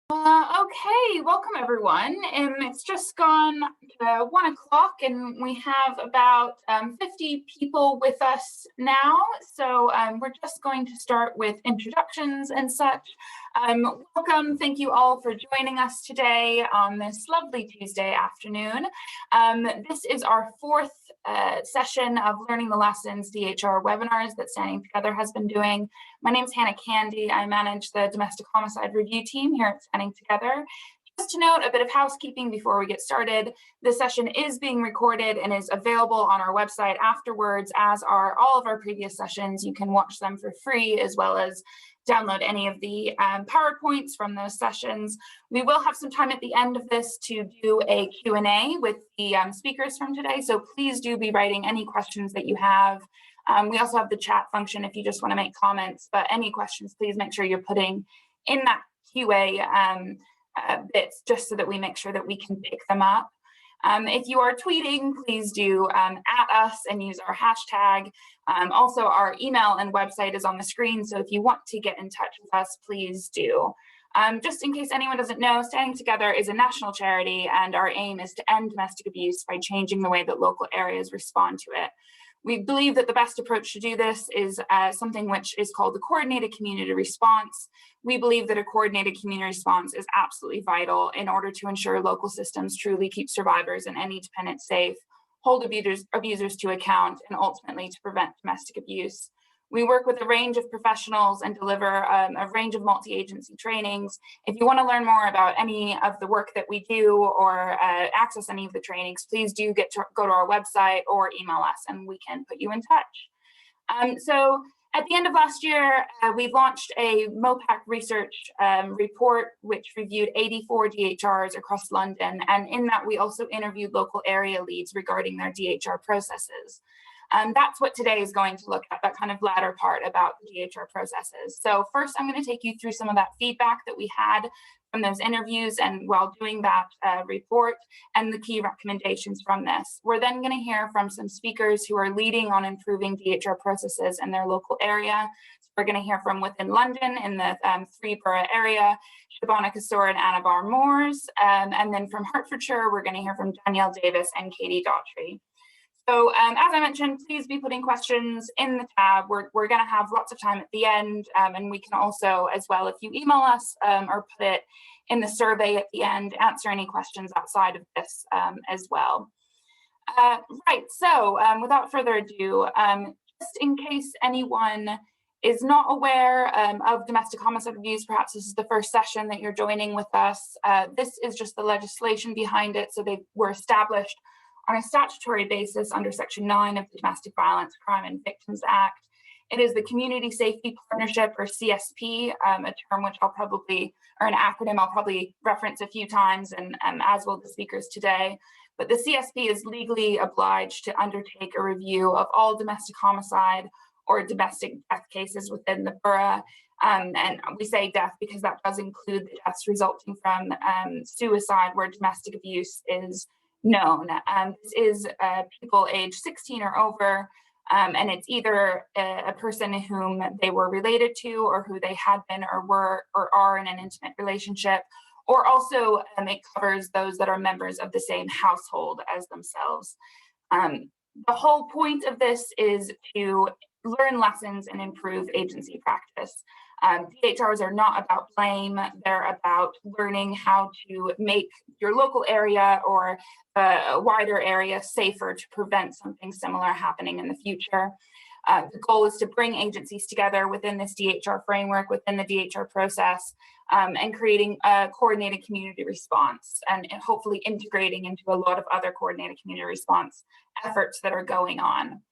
Okay, welcome everyone. It's just gone 1 o'clock and we have about 50 people with us now. So we're just going to start with introductions and such. Welcome, thank you all for joining us today on this lovely Tuesday afternoon. This is our fourth session of Learning the Lessons DHR webinars that Standing Together has been doing. My name is Hannah Candy. I manage the Domestic Homicide Review team here at Standing Together. Just to note, a bit of housekeeping before we get started. This session is being recorded and is available on our website afterwards, as are all of our previous sessions. You can watch them for free, as well as download any of the PowerPoints from those sessions. We will have some time at the end of this to do a Q&A with the speakers from today, so please do be writing any questions that you have. We also have the chat function if you just want to make comments, but any questions, please make sure you're putting in that QA bits, just so that we make sure that we can pick them up. If you are tweeting, please do at us and use our hashtag. Also, our email and website is on the screen, so if you want to get in touch with us, please do. Just in case anyone doesn't know, Standing Together is a national charity, and our aim is to end domestic abuse by changing the way that local areas respond to it. We believe that the best approach to do this is something which is called the coordinated community response. We believe that a coordinated community response is absolutely vital in order to ensure local systems truly keep survivors and any dependents safe, hold abusers to account, and ultimately to prevent domestic abuse. We work with a range of professionals and deliver a range of multi-agency trainings. If you want to learn more about any of the work that we do or access any of the trainings, please do go to our website or email us and we can put you in touch. So at the end of last year, we launched a MOPAC research report which reviewed 84 DHRs across London, and in that we also interviewed local area leads regarding their DHR processes. That's what today is going to look at, that kind of latter part about the DHR processes. So first, I'm going to take you through some of that feedback that we had from those interviews and while doing that report, and the key recommendations from this. We're then going to hear from some speakers who are leading on improving DHR processes in their local area. So we're going to hear from within London in the 3-borough area, Shabana Kasuar and Anna Moores, and then from Hertfordshire, we're going to hear from Danielle Davis and Dawtry. So as I mentioned, please be putting questions in the tab. We're going to have lots of time at the end, and we can also, as well, if you email us or put it in the survey at the end, answer any questions outside of this as well. Right, so without further ado, just in case anyone is not aware of domestic homicide reviews, perhaps this is the first session that you're joining with us. This is just the legislation behind it. So they were established on a statutory basis under Section 9 of the Domestic Violence, Crime and Victims Act. It is the Community Safety Partnership, or CSP, a term which I'll probably, or an acronym I'll probably reference a few times, and as will the speakers today. But the CSP is legally obliged to undertake a review of all domestic homicide or domestic death cases within the borough. And we say death because that does include the deaths resulting from suicide where domestic abuse is known. This is people age 16 or over, and it's either a person whom they were related to or who they had been or were or are in an intimate relationship, or also it covers those that are members of the same household as themselves. The whole point of this is to learn lessons and improve agency practice. DHRs are not about blame, they're about learning how to make your local area or a wider area safer to prevent something similar happening in the future. The goal is to bring agencies together within this DHR framework, within the DHR process, and creating a coordinated community response and hopefully integrating into a lot of other coordinated community response efforts that are going on.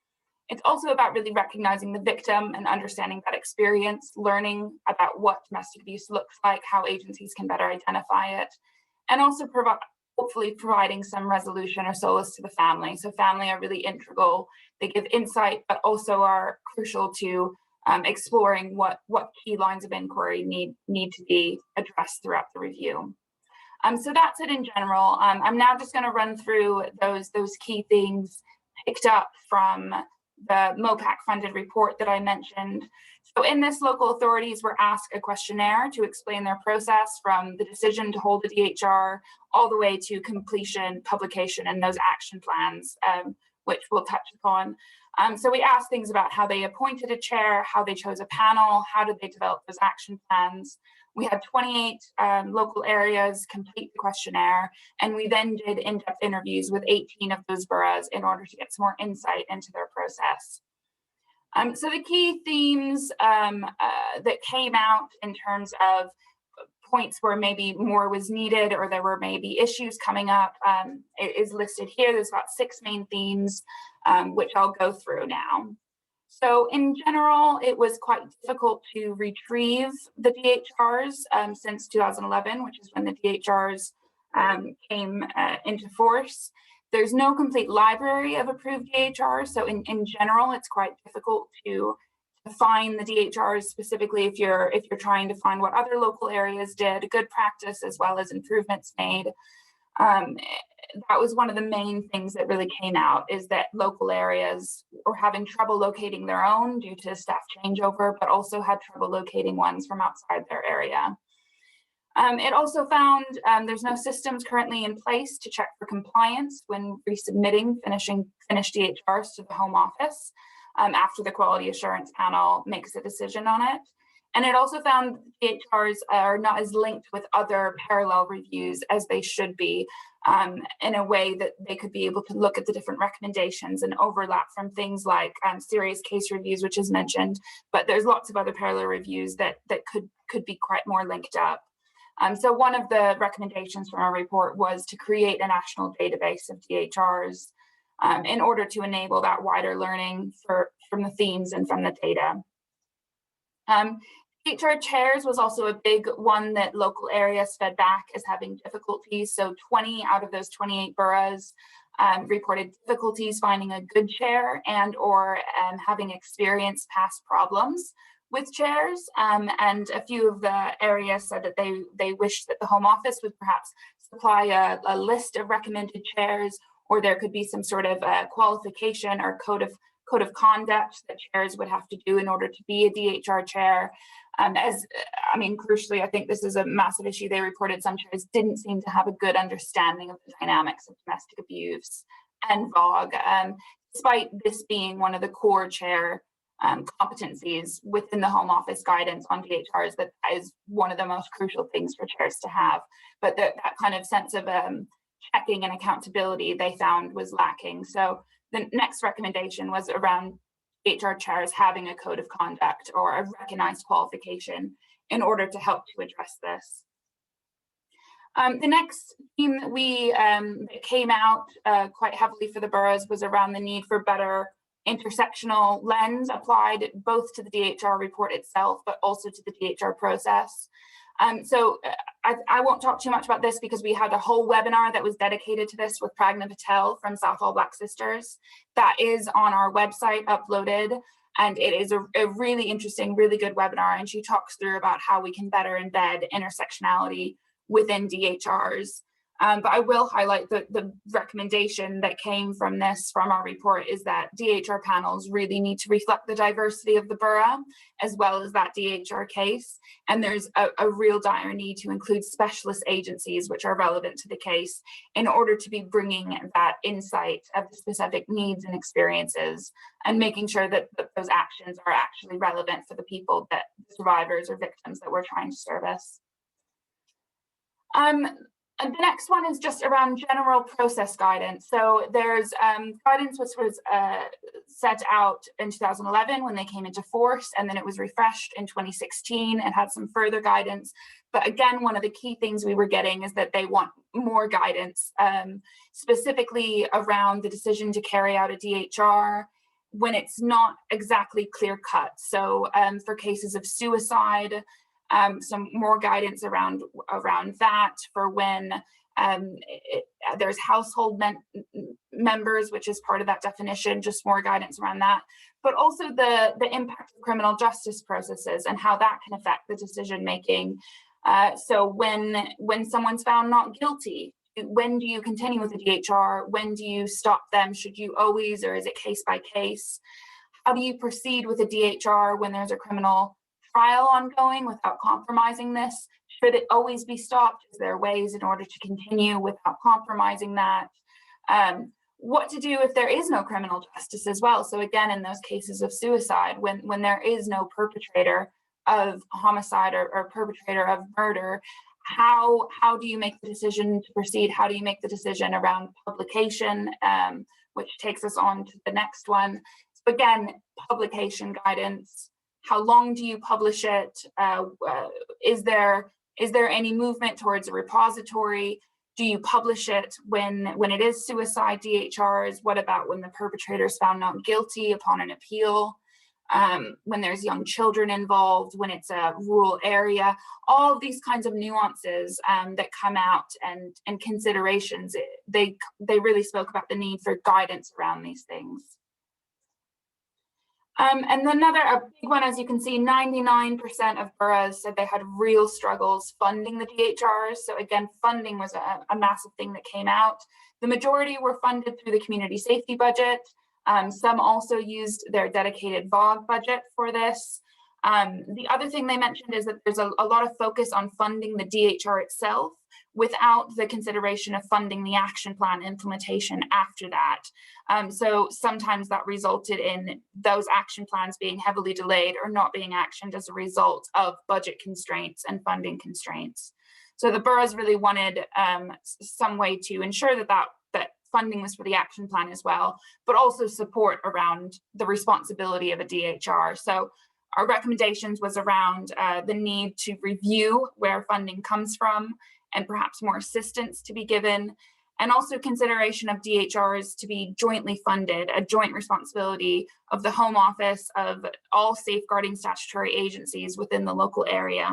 It's also about really recognizing the victim and understanding that experience, learning about what domestic abuse looks like, how agencies can better identify it, and also hopefully providing some resolution or solace to the family. So family are really integral. They give insight, but also are crucial to exploring what key lines of inquiry need to be addressed throughout the review. So that's it in general. I'm now just going to run through those key things picked up from the MOPAC funded report that I mentioned. So in this, local authorities were asked a questionnaire to explain their process from the decision to hold a DHR all the way to completion, publication, and those action plans, which we'll touch upon. So we asked things about how they appointed a chair, how they chose a panel, how did they develop those action plans. We had 28 local areas complete the questionnaire, and we then did in-depth interviews with 18 of those boroughs in order to get some more insight into their process. So the key themes that came out in terms of points where maybe more was needed or there were maybe issues coming up is listed here. There's about 6 main themes, which I'll go through now. So in general, it was quite difficult to retrieve the DHRs since 2011, which is when the DHRs came into force. There's no complete library of approved DHRs, so in general, it's quite difficult to find the DHRs, specifically if you're trying to find what other local areas did, good practice as well as improvements made. That was one of the main things that really came out, is that local areas were having trouble locating their own due to staff changeover, but also had trouble locating ones from outside their area. It also found there's no systems currently in place to check for compliance when resubmitting finished DHRs to the Home Office after the Quality Assurance Panel makes a decision on it. And it also found DHRs are not as linked with other parallel reviews as they should be, in a way that they could be able to look at the different recommendations and overlap from things like serious case reviews, which is mentioned, but there's lots of other parallel reviews that could be quite more linked up. So one of the recommendations from our report was to create a national database of DHRs in order to enable that wider learning from the themes and from the data. DHR chairs was also a big one that local areas fed back as having difficulties. So 20 out of those 28 boroughs reported difficulties finding a good chair and or having experienced past problems with chairs, and a few of the areas said that they wished that the Home Office would perhaps supply a list of recommended chairs, or there could be some sort of qualification or code of conduct that chairs would have to do in order to be a DHR chair. Crucially, I think this is a massive issue. They reported some chairs didn't seem to have a good understanding of the dynamics of domestic abuse and VOG, despite this being one of the core chair competencies within the Home Office guidance on DHRs. That is one of the most crucial things for chairs to have. But that kind of sense of checking and accountability they found was lacking. So the next recommendation was around DHR chairs having a code of conduct or a recognized qualification in order to help to address this. The next theme that we came out quite heavily for the boroughs was around the need for better intersectional lens applied both to the DHR report itself, but also to the DHR process. I won't talk too much about this because we had a whole webinar that was dedicated to this with Pragna Patel from Southall Black Sisters. That is on our website uploaded, and it is a really interesting, really good webinar, and she talks through about how we can better embed intersectionality within DHRs. But I will highlight the recommendation that came from our report is that DHR panels really need to reflect the diversity of the borough as well as that DHR case. And there's a real dire need to include specialist agencies which are relevant to the case in order to be bringing that insight of the specific needs and experiences and making sure that those actions are actually relevant for the people, that survivors or victims that we're trying to service. And the next one is just around general process guidance. So there's guidance which was set out in 2011 when they came into force, and then it was refreshed in 2016 and had some further guidance. But again, one of the key things we were getting is that they want more guidance, specifically around the decision to carry out a DHR when it's not exactly clear cut. So for cases of suicide, some more guidance around that for when there's household members, which is part of that definition, just more guidance around that, but also the impact of criminal justice processes and how that can affect the decision making. So when someone's found not guilty, when do you continue with the DHR? When do you stop them? Should you always, or is it case by case? How do you proceed with a DHR when there's a criminal trial ongoing without compromising this? Should it always be stopped? Is there ways in order to continue without compromising that? What to do if there is no criminal justice as well. So again, in those cases of suicide, when there is no perpetrator of homicide or perpetrator of murder, how do you make the decision to proceed? How do you make the decision around publication, which takes us on to the next one. So again, publication guidance. How long do you publish it? Is there any movement towards a repository? Do you publish it when it is suicide DHRs? What about when the perpetrator is found not guilty upon an appeal? When there's young children involved, when it's a rural area, all of these kinds of nuances that come out and considerations, they really spoke about the need for guidance around these things. And a big one, as you can see, 99% of boroughs said they had real struggles funding the DHRs. So again, funding was a massive thing that came out. The majority were funded through the community safety budget. Some also used their dedicated VOG budget for this. The other thing they mentioned is that there's a lot of focus on funding the DHR itself without the consideration of funding the action plan implementation after that. So sometimes that resulted in those action plans being heavily delayed or not being actioned as a result of budget constraints and funding constraints. So the boroughs really wanted some way to ensure that funding was for the action plan as well, but also support around the responsibility of a DHR. So our recommendations was around the need to review where funding comes from and perhaps more assistance to be given, and also consideration of DHRs to be jointly funded, a joint responsibility of the Home Office, of all safeguarding statutory agencies within the local area.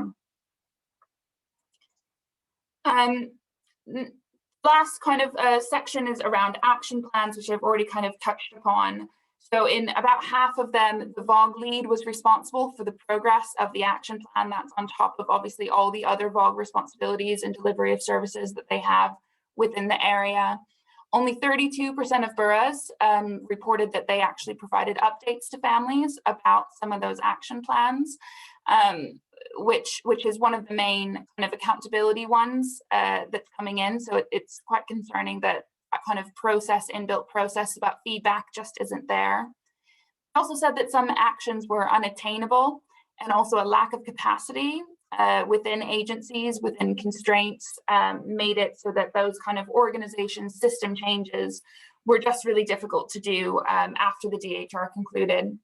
Last kind of section is around action plans, which I've already kind of touched upon. So in about half of them, the VOG lead was responsible for the progress of the action plan. That's on top of obviously all the other VOG responsibilities and delivery of services that they have within the area. Only 32% of boroughs reported that they actually provided updates to families about some of those action plans, which is one of the main kind of accountability ones that's coming in. So it's quite concerning that kind of inbuilt process about feedback just isn't there. Also said that some actions were unattainable, and also a lack of capacity within agencies, within constraints, made it so that those kind of organization system changes were just really difficult to do after the DHR concluded.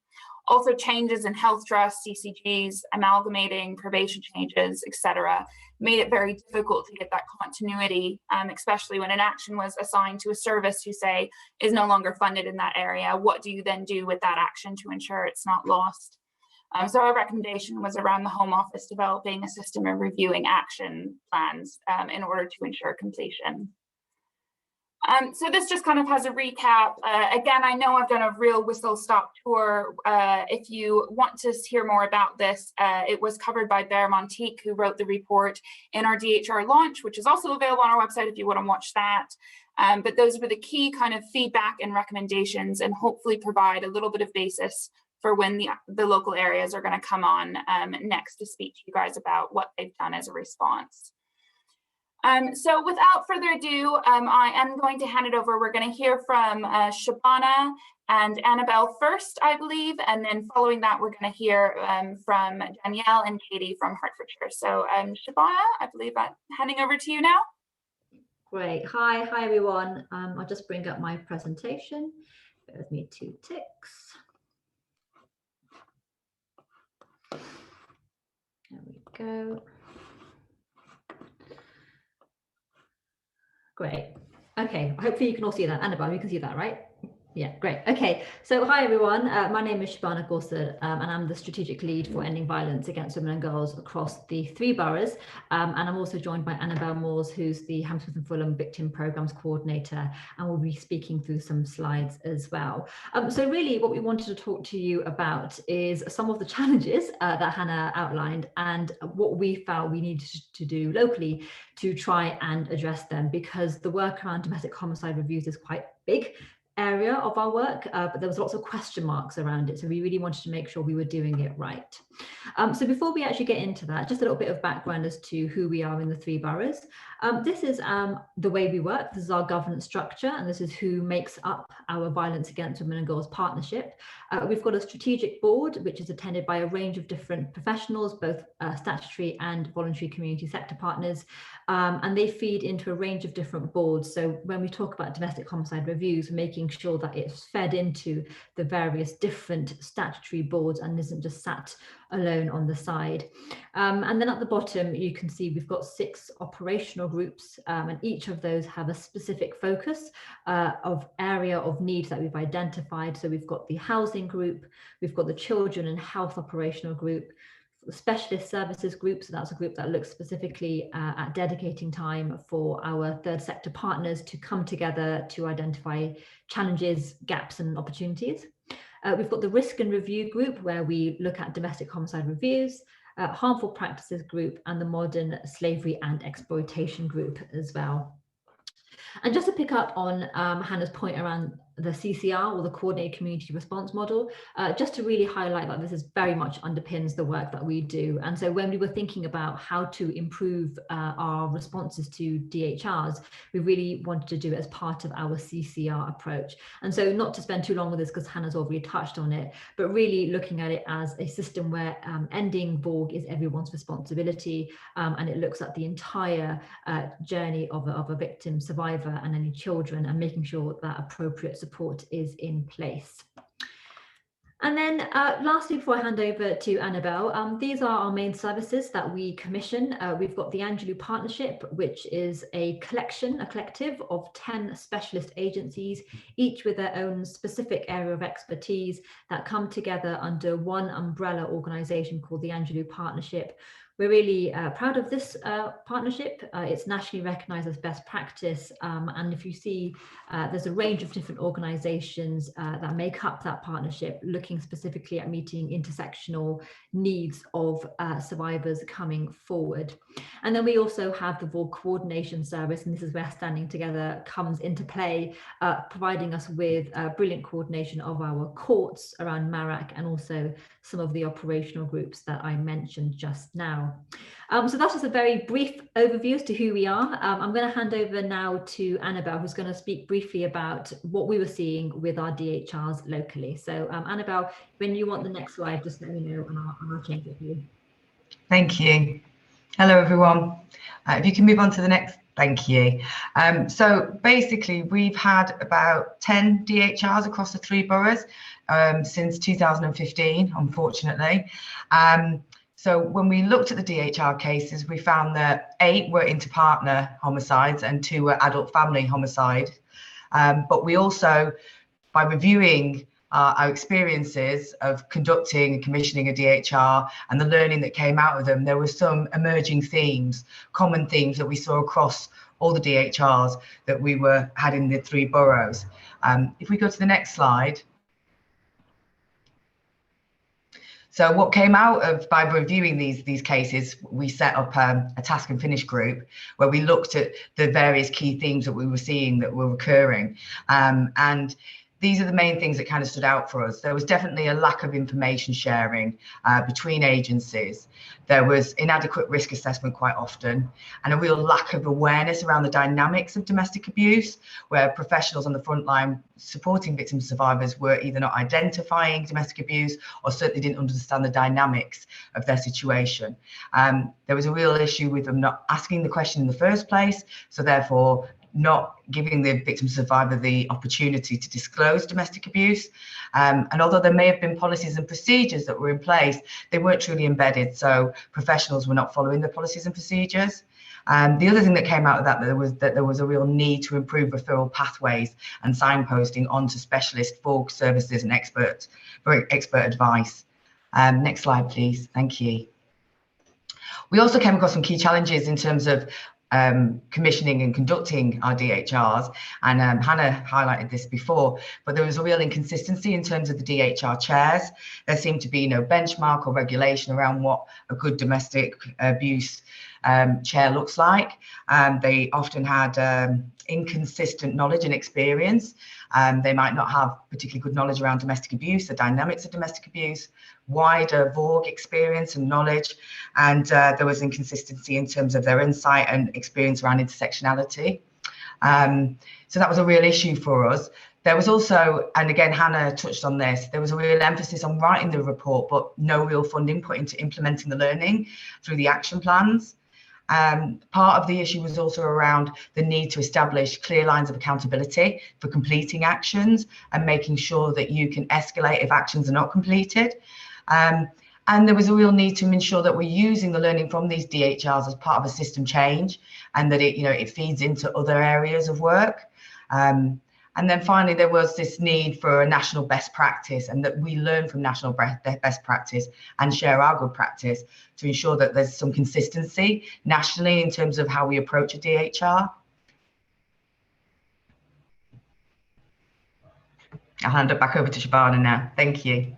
Also changes in health trusts, CCGs, amalgamating, probation changes, etc., made it very difficult to get that continuity, especially when an action was assigned to a service who, say, is no longer funded in that area. What do you then do with that action to ensure it's not lost? So our recommendation was around the Home Office developing a system of reviewing action plans in order to ensure completion. So this just kind of has a recap. Again, I know I've done a real whistle-stop tour. If you want to hear more about this, it was covered by Bear Montique, who wrote the report in our DHR launch, which is also available on our website if you want to watch that. But those were the key kind of feedback and recommendations, and hopefully provide a little bit of basis for when the local areas are going to come on next to speak to you guys about what they've done as a response. So without further ado, I am going to hand it over. We're going to hear from Shabana and Annabelle first, I believe, and then following that, we're going to hear from Danielle and Katie from Hertfordshire. So Shabana, I believe I'm handing over to you now. Great. Hi everyone. I'll just bring up my presentation. Bear with me 2 ticks. There we go. Great. Okay, hopefully you can all see that. Annabelle, you can see that, right? Yeah, great. Okay, so hi everyone. My name is Shabana Kasuar, and I'm the strategic lead for ending violence against women and girls across the 3 boroughs. And I'm also joined by Annabelle Moores, who's the Hammersmith and Fulham Victim Programmes Coordinator, and we'll be speaking through some slides as well. So really what we wanted to talk to you about is some of the challenges that Hannah outlined, and what we felt we needed to do locally to try and address them, because the work around domestic homicide reviews is quite big. area of our work, but there was lots of question marks around it. So we really wanted to make sure we were doing it right. So before we actually get into that, just a little bit of background as to who we are in the 3 boroughs. This is the way we work. This is our governance structure, and this is who makes up our Violence Against Women and Girls Partnership. We've got a strategic board, which is attended by a range of different professionals, both statutory and voluntary community sector partners, and they feed into a range of different boards. So when we talk about domestic homicide reviews, we're making sure that it's fed into the various different statutory boards and isn't just sat alone on the side. And then at the bottom, you can see we've got 6 operational groups, and each of those have a specific focus of area of need that we've identified. So we've got the housing group, we've got the children and health operational group, the specialist services group. So that's a group that looks specifically at dedicating time for our third sector partners to come together to identify challenges, gaps and opportunities. We've got the risk and review group, where we look at domestic homicide reviews, harmful practices group, and the modern slavery and exploitation group as well. And just to pick up on Hannah's point around the CCR, or the Coordinated Community Response Model, just to really highlight that this is very much underpins the work that we do. And so when we were thinking about how to improve our responses to DHRs, we really wanted to do it as part of our CCR approach. And so not to spend too long with this, because Hannah's already touched on it, but really looking at it as a system where ending VORG is everyone's responsibility, and it looks at the entire journey of a victim, survivor, and any children, and making sure that appropriate support is in place. And then lastly, before I hand over to Annabelle, these are our main services that we commission. We've got the Angelou Partnership, which is a collective of 10 specialist agencies, each with their own specific area of expertise, that come together under one umbrella organisation called the Angelou Partnership. We're really proud of this partnership. It's nationally recognised as best practice, and if you see, there's a range of different organisations that make up that partnership, looking specifically at meeting intersectional needs of survivors coming forward. And then we also have the VORG Coordination Service, and this is where Standing Together comes into play, providing us with brilliant coordination of our courts around MARAC, and also some of the operational groups that I mentioned just now. So that's just a very brief overview as to who we are. I'm going to hand over now to Annabelle, who's going to speak briefly about what we were seeing with our DHRs locally. So Annabelle, when you want the next slide, just let me know and I'll change it for you. Thank you. Hello, everyone. If you can move on to the next. Thank you. So basically, we've had about 10 DHRs across the 3 boroughs since 2015, unfortunately. So when we looked at the DHR cases, we found that 8 were inter-partner homicides and 2 were adult family homicide. But we also, by reviewing our experiences of conducting and commissioning a DHR and the learning that came out of them, there were some emerging themes, common themes that we saw across all the DHRs that we had in the 3 boroughs. If we go to the next slide. So what came out of, by reviewing these cases, we set up a task and finish group where we looked at the various key themes that we were seeing that were recurring. And these are the main things that kind of stood out for us. There was definitely a lack of information sharing between agencies. There was inadequate risk assessment quite often, and a real lack of awareness around the dynamics of domestic abuse, where professionals on the front line supporting victim survivors were either not identifying domestic abuse or certainly didn't understand the dynamics of their situation. There was a real issue with them not asking the question in the first place, so therefore not giving the victim survivor the opportunity to disclose domestic abuse. And although there may have been policies and procedures that were in place, they weren't truly embedded. So professionals were not following the policies and procedures. The other thing that came out of that, there was a real need to improve referral pathways and signposting onto specialist VORG services and expert advice. Next slide, please. Thank you. We also came across some key challenges in terms of commissioning and conducting our DHRs, and Hannah highlighted this before, but there was a real inconsistency in terms of the DHR chairs. There seemed to be no benchmark or regulation around what a good domestic abuse chair looks like. They often had inconsistent knowledge and experience. They might not have particularly good knowledge around domestic abuse, the dynamics of domestic abuse, wider VORG experience and knowledge, and there was inconsistency in terms of their insight and experience around intersectionality. So that was a real issue for us. There was also, and again, Hannah touched on this, there was a real emphasis on writing the report, but no real funding put into implementing the learning through the action plans. Part of the issue was also around the need to establish clear lines of accountability for completing actions and making sure that you can escalate if actions are not completed. And there was a real need to ensure that we're using the learning from these DHRs as part of a system change, and that it feeds into other areas of work. And then finally, there was this need for a national best practice, and that we learn from national best practice and share our good practice to ensure that there's some consistency nationally in terms of how we approach a DHR. I'll hand it back over to Shabana now. Thank you.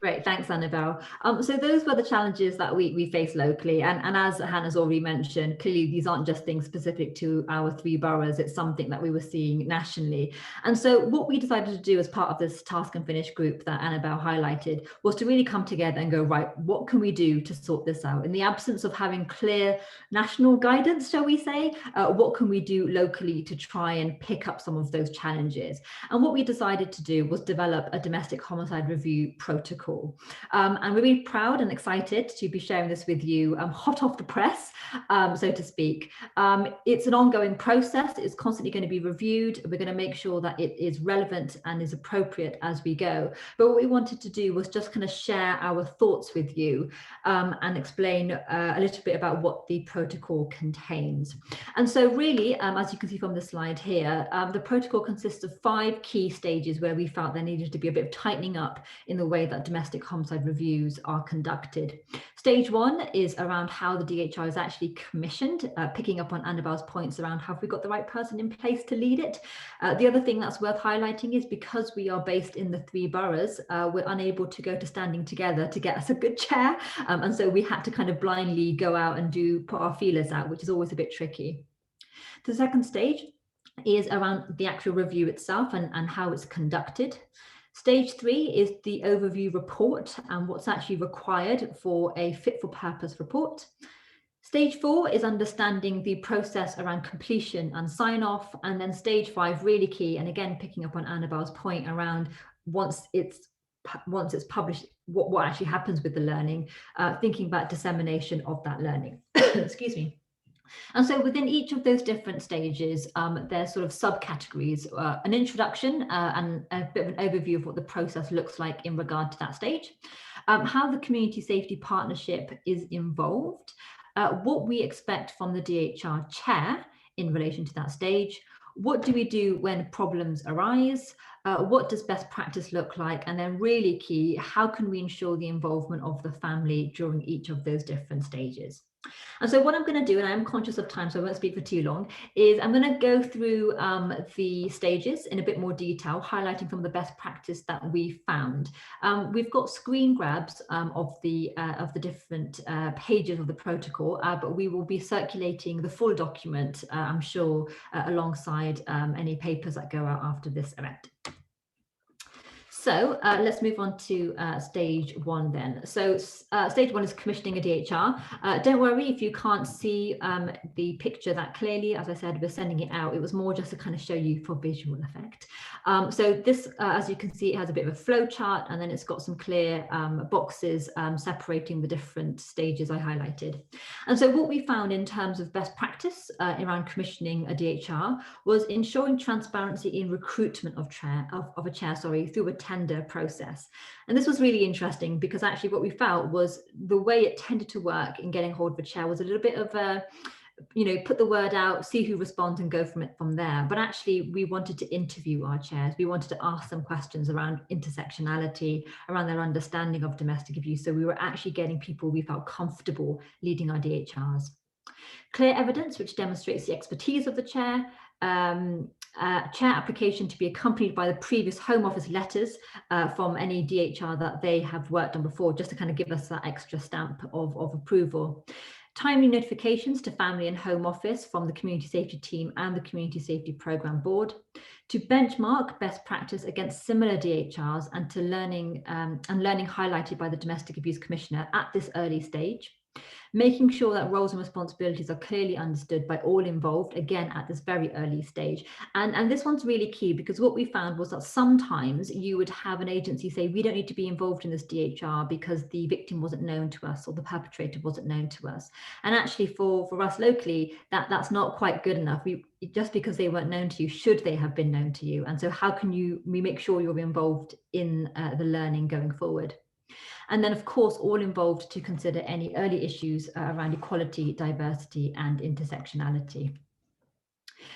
Great, thanks, Annabelle. So those were the challenges that we face locally, and as Hannah's already mentioned, clearly these aren't just things specific to our 3 boroughs, it's something that we were seeing nationally. And so what we decided to do as part of this task and finish group that Annabelle highlighted was to really come together and go, right, what can we do to sort this out? In the absence of having clear national guidance, shall we say, what can we do locally to try and pick up some of those challenges? And what we decided to do was develop a domestic homicide review protocol. And we're really proud and excited to be sharing this with you, hot off the press, so to speak. It's an ongoing process. It's constantly going to be reviewed. We're going to make sure that it is relevant and is appropriate as we go. But what we wanted to do was just kind of share our thoughts with you and explain a little bit about what the protocol contains. And so really, as you can see from the slide here, the protocol consists of 5 key stages where we felt there needed to be a bit of tightening up in the way that domestic homicide reviews are conducted. Stage 1 is around how the DHR is actually commissioned, picking up on Annabelle's points around have we got the right person in place to lead it. The other thing that's worth highlighting is because we are based in the 3 boroughs, we're unable to go to standing together to get us a good chair. And so we had to kind of blindly go out and put our feelers out, which is always a bit tricky. The second stage is around the actual review itself and how it's conducted. Stage 3 is the overview report and what's actually required for a fit for purpose report. Stage 4 is understanding the process around completion and sign off. And then stage 5, really key, and again, picking up on Annabelle's point around once it's published, what actually happens with the learning, thinking about dissemination of that learning. Excuse me. And so within each of those different stages, there's sort of subcategories, an introduction and a bit of an overview of what the process looks like in regard to that stage, how the community safety partnership is involved, what we expect from the DHR chair in relation to that stage, what do we do when problems arise, what does best practice look like, and then really key, how can we ensure the involvement of the family during each of those different stages. And so what I'm going to do, and I am conscious of time, so I won't speak for too long, is I'm going to go through the stages in a bit more detail, highlighting some of the best practice that we found. We've got screen grabs of the different pages of the protocol, but we will be circulating the full document, I'm sure, alongside any papers that go out after this event. So let's move on to stage 1 then. So stage 1 is commissioning a DHR. Don't worry if you can't see the picture that clearly. As I said, we're sending it out. It was more just to kind of show you for visual effect. So this, as you can see, it has a bit of a flow chart, and then it's got some clear boxes separating the different stages I highlighted. And so what we found in terms of best practice around commissioning a DHR was ensuring transparency in recruitment of a chair through a tender process. And this was really interesting because actually what we felt was the way it tended to work in getting hold of a chair was a little bit of a, put the word out, see who responds and go from there. But actually we wanted to interview our chairs. We wanted to ask them questions around intersectionality, around their understanding of domestic abuse. So we were actually getting people we felt comfortable leading our DHRs. Clear evidence which demonstrates the expertise of the chair, chair application to be accompanied by the previous Home Office letters from any DHR that they have worked on before, just to kind of give us that extra stamp of approval. Timely notifications to Family and Home Office from the Community Safety Team and the Community Safety Programme Board, to benchmark best practice against similar DHRs and to learning highlighted by the Domestic Abuse Commissioner at this early stage. Making sure that roles and responsibilities are clearly understood by all involved, again, at this very early stage. And this one's really key, because what we found was that sometimes you would have an agency say, we don't need to be involved in this DHR because the victim wasn't known to us or the perpetrator wasn't known to us. And actually for us locally, that's not quite good enough. Just because they weren't known to you, should they have been known to you? And so how can we make sure you're involved in the learning going forward? And then, of course, all involved to consider any early issues around equality, diversity, and intersectionality.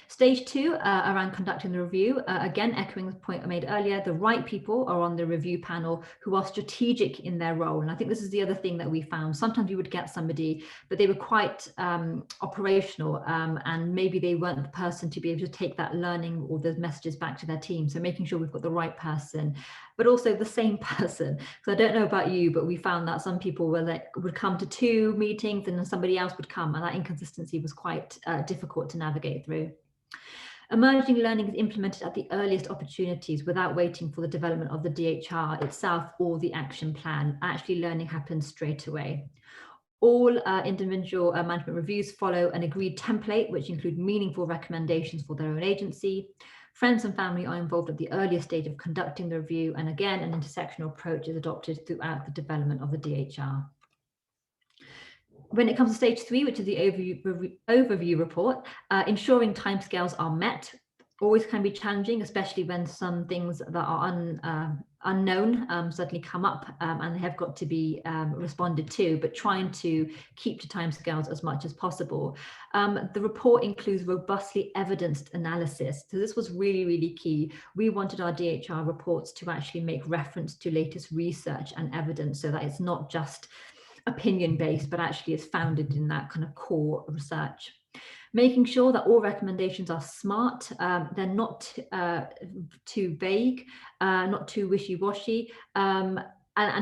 Stage 2, around conducting the review, again, echoing the point I made earlier, the right people are on the review panel who are strategic in their role. And I think this is the other thing that we found. Sometimes you would get somebody, but they were quite operational, and maybe they weren't the person to be able to take that learning or those messages back to their team. So making sure we've got the right person, but also the same person. So I don't know about you, but we found that some people would come to 2 meetings and then somebody else would come, and that inconsistency was quite difficult to navigate through. Emerging learning is implemented at the earliest opportunities without waiting for the development of the DHR itself or the action plan. Actually, learning happens straight away. All individual management reviews follow an agreed template, which include meaningful recommendations for their own agency. Friends and family are involved at the earliest stage of conducting the review, and again, an intersectional approach is adopted throughout the development of the DHR. When it comes to stage 3, which is the overview report, ensuring timescales are met always can be challenging, especially when some things that are unknown suddenly come up and they have got to be responded to, but trying to keep to timescales as much as possible. The report includes robustly evidenced analysis. So this was really, really key. We wanted our DHR reports to actually make reference to latest research and evidence, so that it's not just opinion-based, but actually is founded in that kind of core research. Making sure that all recommendations are smart, they're not too vague, not too wishy-washy, and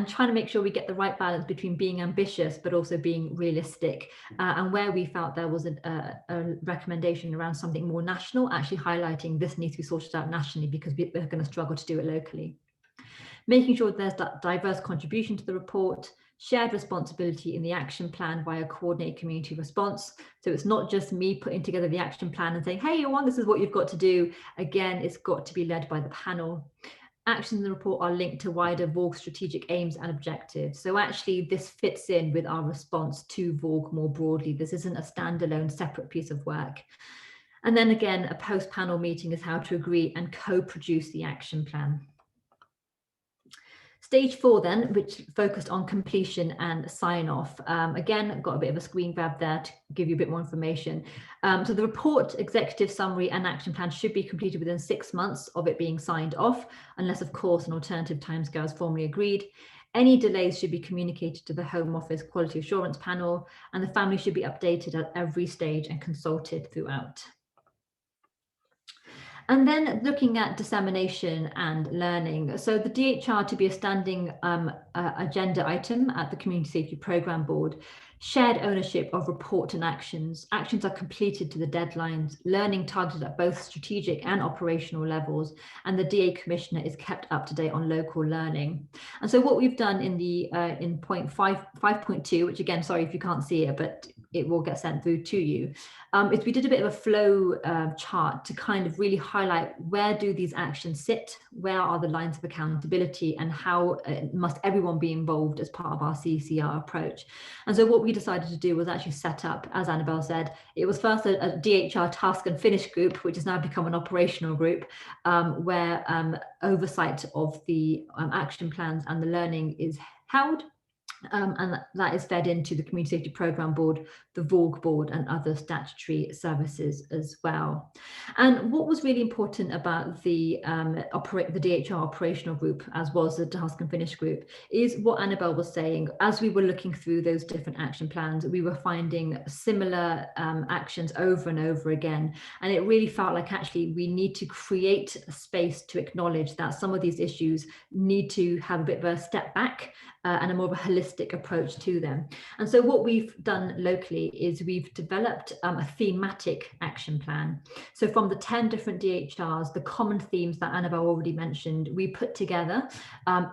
trying to make sure we get the right balance between being ambitious but also being realistic. And where we felt there was a recommendation around something more national, actually highlighting this needs to be sorted out nationally because we're going to struggle to do it locally. Making sure there's that diverse contribution to the report, shared responsibility in the action plan via coordinated community response. So it's not just me putting together the action plan and saying, hey, everyone, this is what you've got to do. Again, it's got to be led by the panel. Actions in the report are linked to wider VORG strategic aims and objectives. So actually this fits in with our response to VORG more broadly. This isn't a standalone separate piece of work. And then again, a post-panel meeting is how to agree and co-produce the action plan. Stage 4 then, which focused on completion and sign off. Again, got a bit of a screen grab there to give you a bit more information. So the report, executive summary and action plan should be completed within 6 months of it being signed off, unless of course an alternative timescale is formally agreed. Any delays should be communicated to the Home Office Quality Assurance Panel, and the family should be updated at every stage and consulted throughout. And then looking at dissemination and learning. So the DHR to be a standing agenda item at the Community Safety Programme Board, shared ownership of report and actions. Actions are completed to the deadlines, learning targeted at both strategic and operational levels, and the DA Commissioner is kept up to date on local learning. And so what we've done in the in point 5.2, which again, sorry if you can't see it, but it will get sent through to you, is we did a bit of a flow chart to kind of really highlight where do these actions sit, where are the lines of accountability, and how must everyone be involved as part of our CCR approach. And so what we decided to do was actually set up, as Annabelle said, it was first a DHR task and finish group, which has now become an operational group, where oversight of the action plans and the learning is held. And that is fed into the Community Safety Programme Board, the VORG Board, and other statutory services as well. And what was really important about the DHR operational group, as was the Task and Finish group, is what Annabelle was saying. As we were looking through those different action plans, we were finding similar actions over and over again. And it really felt like actually we need to create a space to acknowledge that some of these issues need to have a bit of a step back and a more of a holistic approach to them. And so what we've done locally is we've developed a thematic action plan. So from the 10 different DHRs, the common themes that Annabelle already mentioned, we put together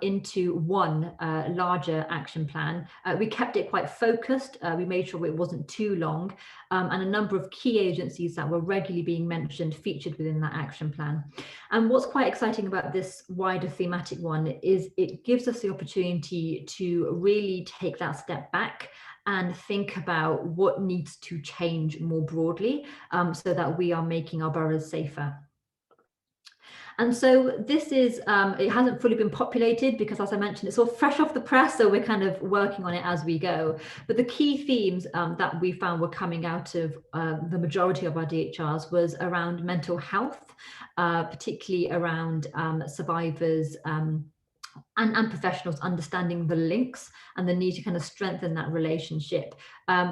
into one larger action plan. We kept it quite focused. We made sure it wasn't too long, and a number of key agencies that were regularly being mentioned featured within that action plan. And what's quite exciting about this wider thematic one is it gives us the opportunity to really take that step back and think about what needs to change more broadly, so that we are making our boroughs safer. And so this is, it hasn't fully been populated because, as I mentioned, it's all fresh off the press, so we're kind of working on it as we go. But the key themes that we found were coming out of the majority of our DHRs was around mental health, particularly around survivors and professionals understanding the links and the need to kind of strengthen that relationship.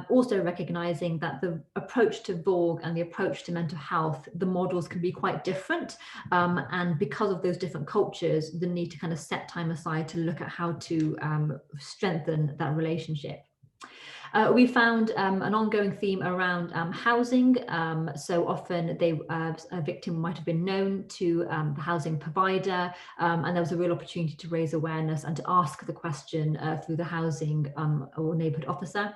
Also recognizing that the approach to VORG and the approach to mental health, the models can be quite different. And because of those different cultures, the need to kind of set time aside to look at how to strengthen that relationship. We found an ongoing theme around housing. So often a victim might have been known to the housing provider, and there was a real opportunity to raise awareness and to ask the question through the housing or neighbourhood officer.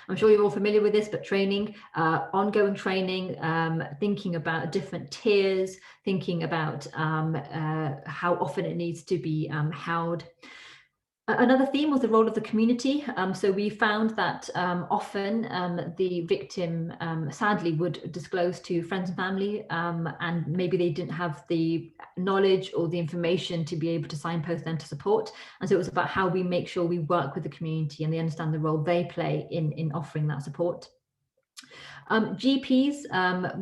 I'm sure you're all familiar with this, but training, ongoing training, thinking about different tiers, thinking about how often it needs to be held. Another theme was the role of the community. So we found that often the victim sadly would disclose to friends and family, and maybe they didn't have the knowledge or the information to be able to signpost them to support. And so it was about how we make sure we work with the community and they understand the role they play in offering that support. GPs,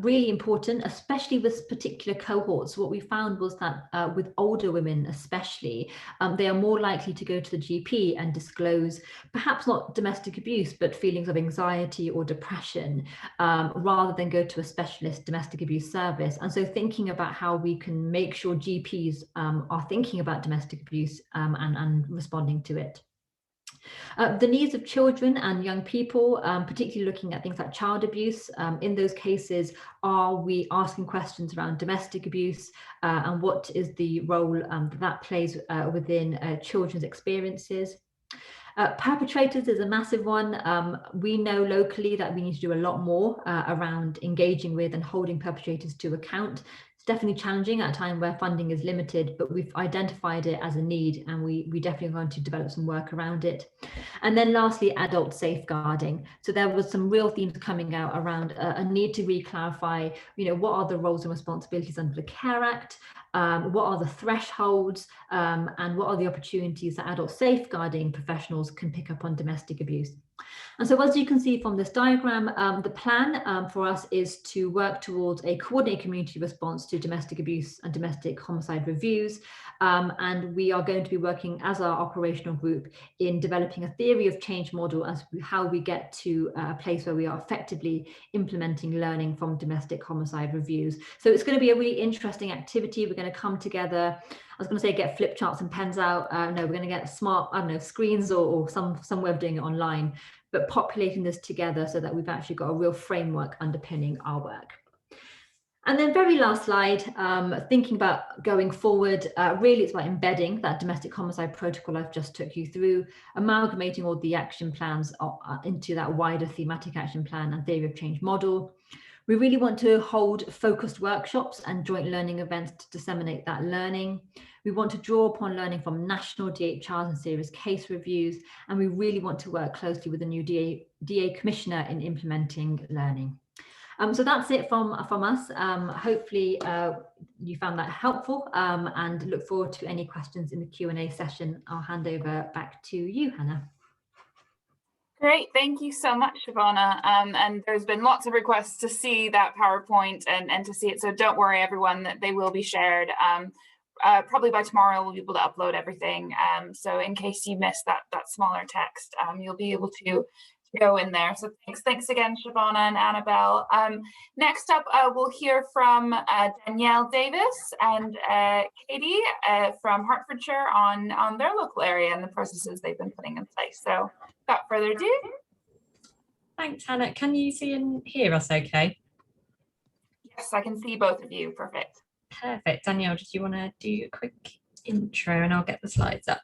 really important, especially with particular cohorts. What we found was that with older women especially, they are more likely to go to the GP and disclose perhaps not domestic abuse, but feelings of anxiety or depression, rather than go to a specialist domestic abuse service. And so thinking about how we can make sure GPs are thinking about domestic abuse and responding to it. The needs of children and young people, particularly looking at things like child abuse. In those cases, are we asking questions around domestic abuse and what is the role that plays within children's experiences? Perpetrators is a massive one. We know locally that we need to do a lot more around engaging with and holding perpetrators to account. Definitely challenging at a time where funding is limited, but we've identified it as a need and we definitely want to develop some work around it. And then lastly, adult safeguarding. So there was some real themes coming out around a need to re-clarify, what are the roles and responsibilities under the Care Act, what are the thresholds, and what are the opportunities that adult safeguarding professionals can pick up on domestic abuse. And so as you can see from this diagram, the plan for us is to work towards a coordinated community response to domestic abuse and domestic homicide reviews. And we are going to be working as our operational group in developing a theory of change model as how we get to a place where we are effectively implementing learning from domestic homicide reviews. So it's going to be a really interesting activity. We're going to come together. I was going to say get flip charts and pens out. No, we're going to get smart, screens or some way of doing it online, but populating this together so that we've actually got a real framework underpinning our work. And then very last slide, thinking about going forward, really it's about embedding that domestic homicide protocol I've just took you through, amalgamating all the action plans into that wider thematic action plan and theory of change model. We really want to hold focused workshops and joint learning events to disseminate that learning. We want to draw upon learning from national DHRs and serious case reviews, and we really want to work closely with the new DA Commissioner in implementing learning. So that's it from us. Hopefully you found that helpful, and look forward to any questions in the Q&A session. I'll hand over back to you, Hannah. Great, thank you so much, Shabana. And there's been lots of requests to see that PowerPoint and to see it. So don't worry, everyone, that they will be shared. Probably by tomorrow, we'll be able to upload everything. So in case you missed that smaller text, you'll be able to go in there. So thanks again, Shabana and Annabelle. Next up, we'll hear from Danielle Davis and Katie from Hertfordshire on their local area and the processes they've been putting in place. So without further ado. Thanks, Hannah. Can you see and hear us okay? Yes, I can see both of you. Perfect. Perfect. Danielle, do you want to do a quick intro and I'll get the slides up?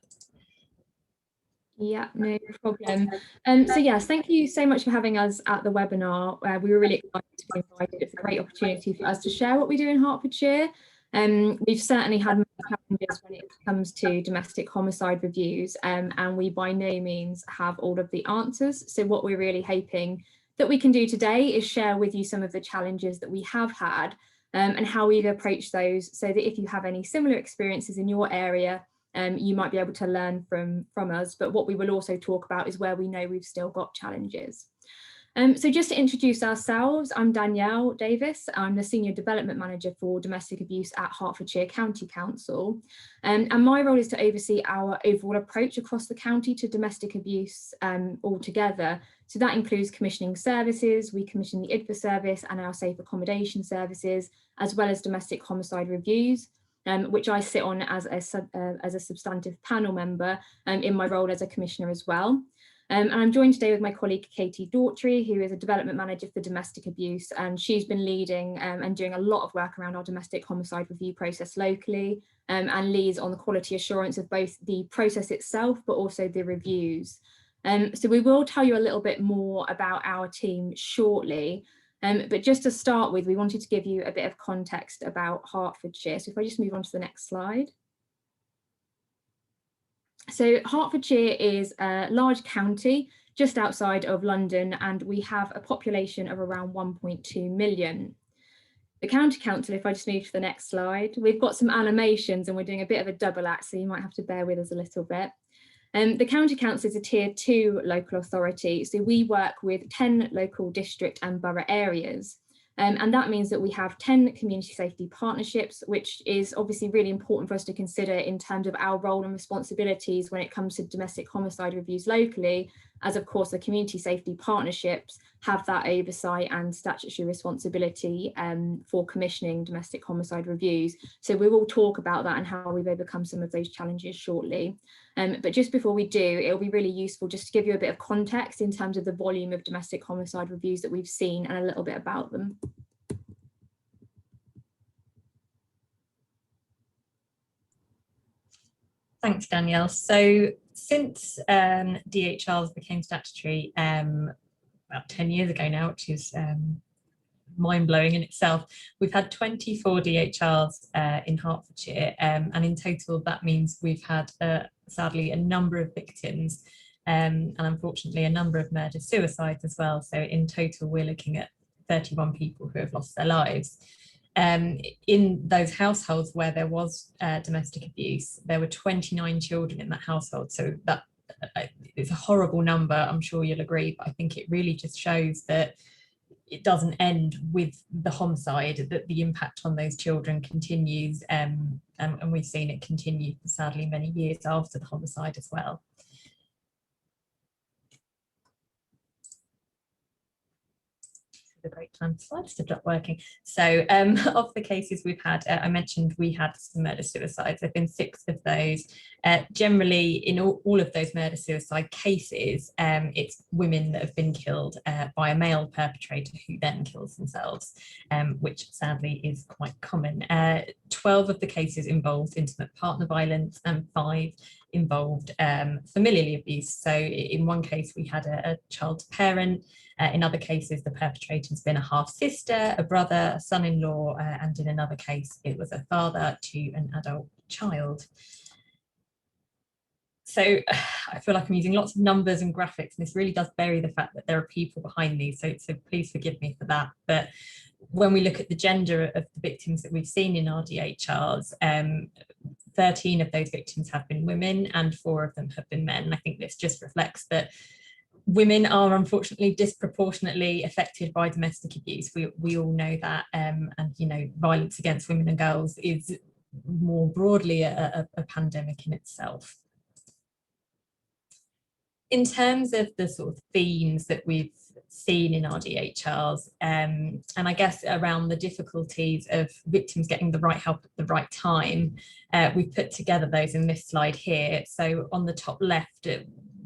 Yeah, no problem. So yes, thank you so much for having us at the webinar. We were really excited to be invited. It's a great opportunity for us to share what we do in Hertfordshire. We've certainly had many challenges when it comes to domestic homicide reviews, and we by no means have all of the answers. So what we're really hoping that we can do today is share with you some of the challenges that we have had, and how we've approached those, so that if you have any similar experiences in your area, you might be able to learn from us. But what we will also talk about is where we know we've still got challenges. So just to introduce ourselves, I'm Danielle Davis. I'm the Senior Development Manager for Domestic Abuse at Hertfordshire County Council. And my role is to oversee our overall approach across the county to domestic abuse altogether. So that includes commissioning services. We commission the IDFA service and our safe accommodation services, as well as domestic homicide reviews, which I sit on as a substantive panel member in my role as a commissioner as well. And I'm joined today with my colleague Katie Dawtry, who is a development manager for domestic abuse, and she's been leading and doing a lot of work around our domestic homicide review process locally, and leads on the quality assurance of both the process itself, but also the reviews. So we will tell you a little bit more about our team shortly. But just to start with, we wanted to give you a bit of context about Hertfordshire. So if I just move on to the next slide. So Hertfordshire is a large county just outside of London, and we have a population of around 1.2 million. The County Council, if I just move to the next slide, we've got some animations and we're doing a bit of a double act, so you might have to bear with us a little bit. The County Council is a Tier 2 local authority, so we work with 10 local district and borough areas. And that means that we have 10 community safety partnerships, which is obviously really important for us to consider in terms of our role and responsibilities when it comes to domestic homicide reviews locally, as of course the community safety partnerships have that oversight and statutory responsibility for commissioning domestic homicide reviews. So we will talk about that and how we've overcome some of those challenges shortly. But just before we do, it'll be really useful just to give you a bit of context in terms of the volume of domestic homicide reviews that we've seen and a little bit about them. Thanks, Danielle. So since DHRs became statutory about 10 years ago now, which is mind-blowing in itself, we've had 24 DHRs in Hertfordshire, and in total that means we've had sadly a number of victims and unfortunately a number of murder-suicides as well. So in total we're looking at 31 people who have lost their lives. In those households where there was domestic abuse, there were 29 children in that household. So that it's a horrible number, I'm sure you'll agree, but I think it really just shows that it doesn't end with the homicide, that the impact on those children continues, and we've seen it continue for sadly many years after the homicide as well. A great time for slides to stop working. So of the cases we've had, I mentioned we had some murder-suicides. There have been 6 of those. Generally, in all of those murder-suicide cases, it's women that have been killed by a male perpetrator who then kills themselves, which sadly is quite common. 12 of the cases involved intimate partner violence and 5 involved familial abuse. So in one case, we had a child parent. In other cases, the perpetrator's been a half-sister, a brother, a son-in-law, and in another case, it was a father to an adult child. So I feel like I'm using lots of numbers and graphics, and this really does bury the fact that there are people behind these. So please forgive me for that. But when we look at the gender of the victims that we've seen in our DHRs, 13 of those victims have been women and 4 of them have been men. And I think this just reflects that women are unfortunately disproportionately affected by domestic abuse. We all know that, and you know, violence against women and girls is more broadly a pandemic in itself. In terms of the sort of themes that we've seen in our DHRs, and I guess around the difficulties of victims getting the right help at the right time, we've put together those in this slide here. So on the top left,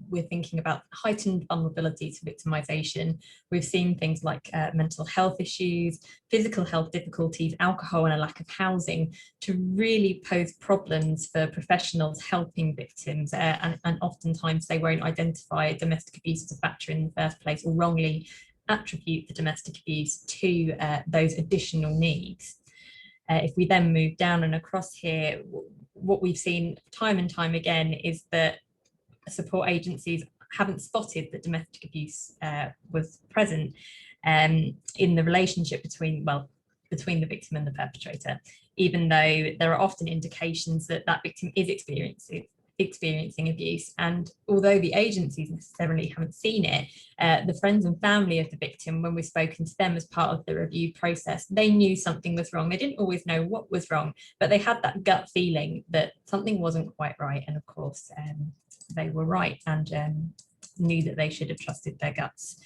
we're thinking about heightened vulnerability to victimization. We've seen things like mental health issues, physical health difficulties, alcohol, and a lack of housing to really pose problems for professionals helping victims. And oftentimes they won't identify domestic abuse as a factor in the first place, or wrongly attribute the domestic abuse to those additional needs. If we then move down and across here, what we've seen time and time again is that support agencies haven't spotted that domestic abuse was present in the relationship between the victim and the perpetrator, even though there are often indications that that victim is experiencing abuse. And although the agencies necessarily haven't seen it, the friends and family of the victim, when we've spoken to them as part of the review process, they knew something was wrong. They didn't always know what was wrong, but they had that gut feeling that something wasn't quite right. And of course, they were right, and knew that they should have trusted their guts.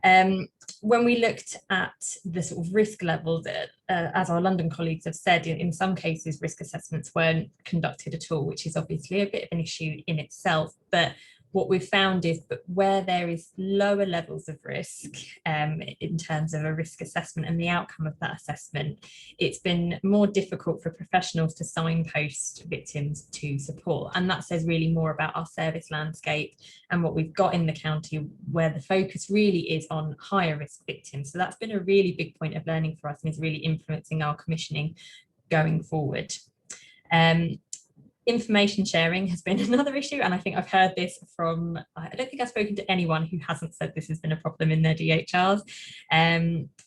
When we looked at the sort of risk levels, as our London colleagues have said, in some cases risk assessments weren't conducted at all, which is obviously a bit of an issue in itself. But what we've found is that where there is lower levels of risk in terms of a risk assessment and the outcome of that assessment, it's been more difficult for professionals to signpost victims to support. And that says really more about our service landscape and what we've got in the county, where the focus really is on higher risk victims. So that's been a really big point of learning for us, and is really influencing our commissioning going forward. Information sharing has been another issue, and I think I've heard this from, I don't think I've spoken to anyone who hasn't said this has been a problem in their DHRs,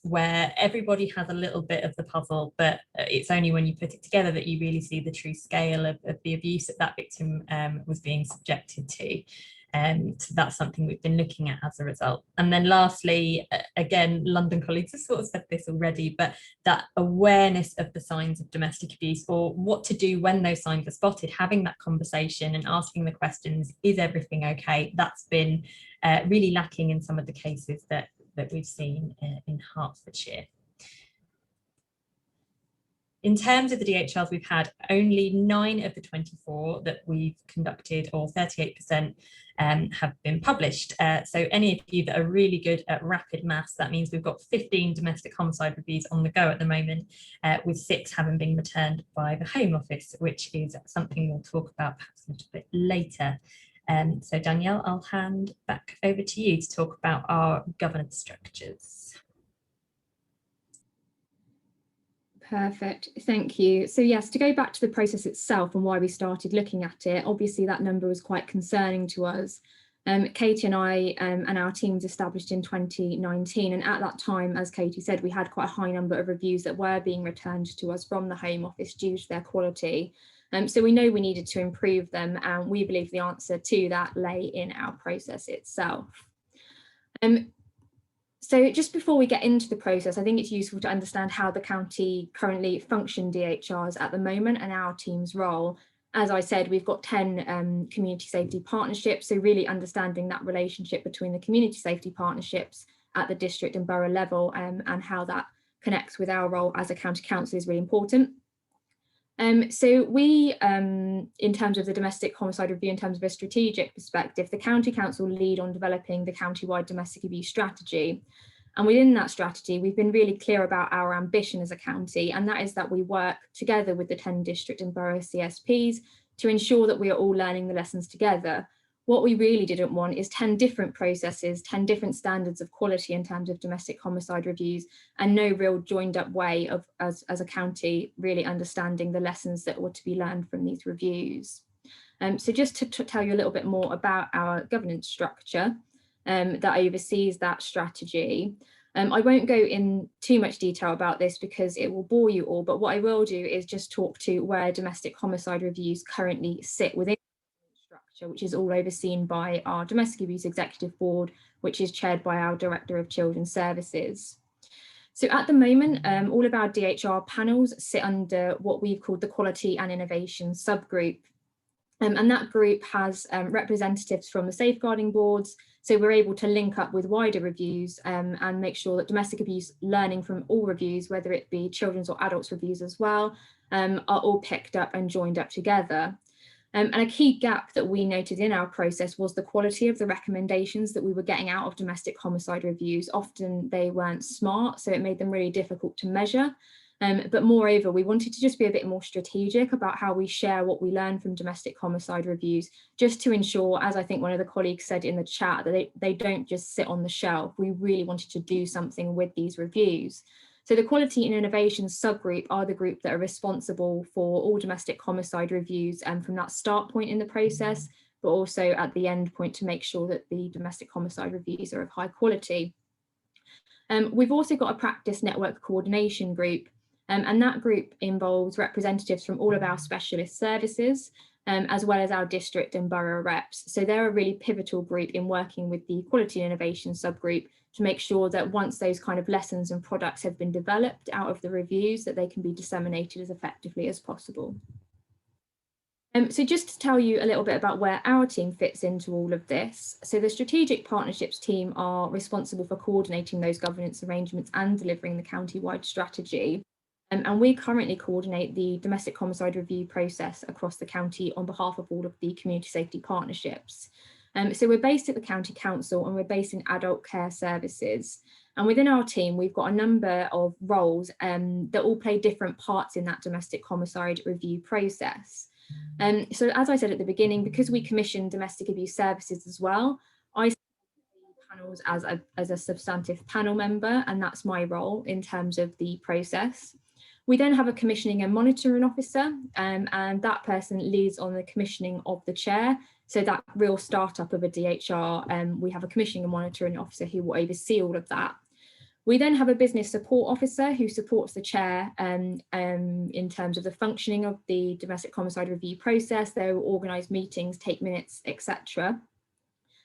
where everybody has a little bit of the puzzle, but it's only when you put it together that you really see the true scale of the abuse that victim was being subjected to. So that's something we've been looking at as a result. And then lastly, again, London colleagues have sort of said this already, but that awareness of the signs of domestic abuse, or what to do when those signs are spotted, having that conversation and asking the questions, is everything okay? That's been really lacking in some of the cases that we've seen in Hertfordshire. In terms of the DHRs we've had, only 9 of the 24 that we've conducted, or 38%, have been published. So any of you that are really good at rapid maths, that means we've got 15 domestic homicide reviews on the go at the moment, with 6 having been returned by the Home Office, which is something we'll talk about perhaps a little bit later. So Danielle, I'll hand back over to you to talk about our governance structures. Perfect, thank you. So yes, to go back to the process itself and why we started looking at it, obviously that number was quite concerning to us. Katie and I and our teams established in 2019, and at that time, as Katie said, we had quite a high number of reviews that were being returned to us from the Home Office due to their quality. So we know we needed to improve them, and we believe the answer to that lay in our process itself. So just before we get into the process, I think it's useful to understand how the county currently function DHRs at the moment and our team's role. As I said, we've got 10 community safety partnerships, so really understanding that relationship between the community safety partnerships at the district and borough level, and how that connects with our role as a county council is really important. So we, in terms of the domestic homicide review, in terms of a strategic perspective, the county council lead on developing the county-wide domestic abuse strategy. And within that strategy, we've been really clear about our ambition as a county, and that is that we work together with the 10 district and borough CSPs to ensure that we are all learning the lessons together. What we really didn't want is 10 different processes, 10 different standards of quality in terms of domestic homicide reviews, and no real joined up way of, as a county, really understanding the lessons that were to be learned from these reviews. So just to tell you a little bit more about our governance structure that oversees that strategy. I won't go in too much detail about this because it will bore you all, but what I will do is just talk to where domestic homicide reviews currently sit within the structure, which is all overseen by our Domestic Abuse Executive Board, which is chaired by our Director of Children's Services. So at the moment, all of our DHR panels sit under what we've called the Quality and Innovation subgroup. And that group has representatives from the safeguarding boards, so we're able to link up with wider reviews and make sure that domestic abuse learning from all reviews, whether it be children's or adults reviews as well, are all picked up and joined up together. And a key gap that we noted in our process was the quality of the recommendations that we were getting out of domestic homicide reviews. Often they weren't smart, so it made them really difficult to measure. But moreover, we wanted to just be a bit more strategic about how we share what we learn from domestic homicide reviews, just to ensure, as I think one of the colleagues said in the chat, that they don't just sit on the shelf. We really wanted to do something with these reviews. So the Quality and Innovation subgroup are the group that are responsible for all domestic homicide reviews and from that start point in the process, but also at the end point to make sure that the domestic homicide reviews are of high quality. We've also got a practice network coordination group, and that group involves representatives from all of our specialist services, as well as our district and borough reps. So they're a really pivotal group in working with the Quality and Innovation subgroup to make sure that once those kind of lessons and products have been developed out of the reviews, that they can be disseminated as effectively as possible. So just to tell you a little bit about where our team fits into all of this. So the Strategic Partnerships team are responsible for coordinating those governance arrangements and delivering the county-wide strategy. And we currently coordinate the domestic homicide review process across the county on behalf of all of the community safety partnerships. So we're based at the County Council and we're based in adult care services. And within our team, we've got a number of roles that all play different parts in that domestic homicide review process. So as I said at the beginning, because we commission domestic abuse services as well, I see panels as a substantive panel member, and that's my role in terms of the process. We then have a commissioning and monitoring officer, and that person leads on the commissioning of the chair. So that real startup of a DHR, we have a commissioning and monitoring officer who will oversee all of that. We then have a business support officer who supports the chair in terms of the functioning of the domestic homicide review process. They will organise meetings, take minutes, etc.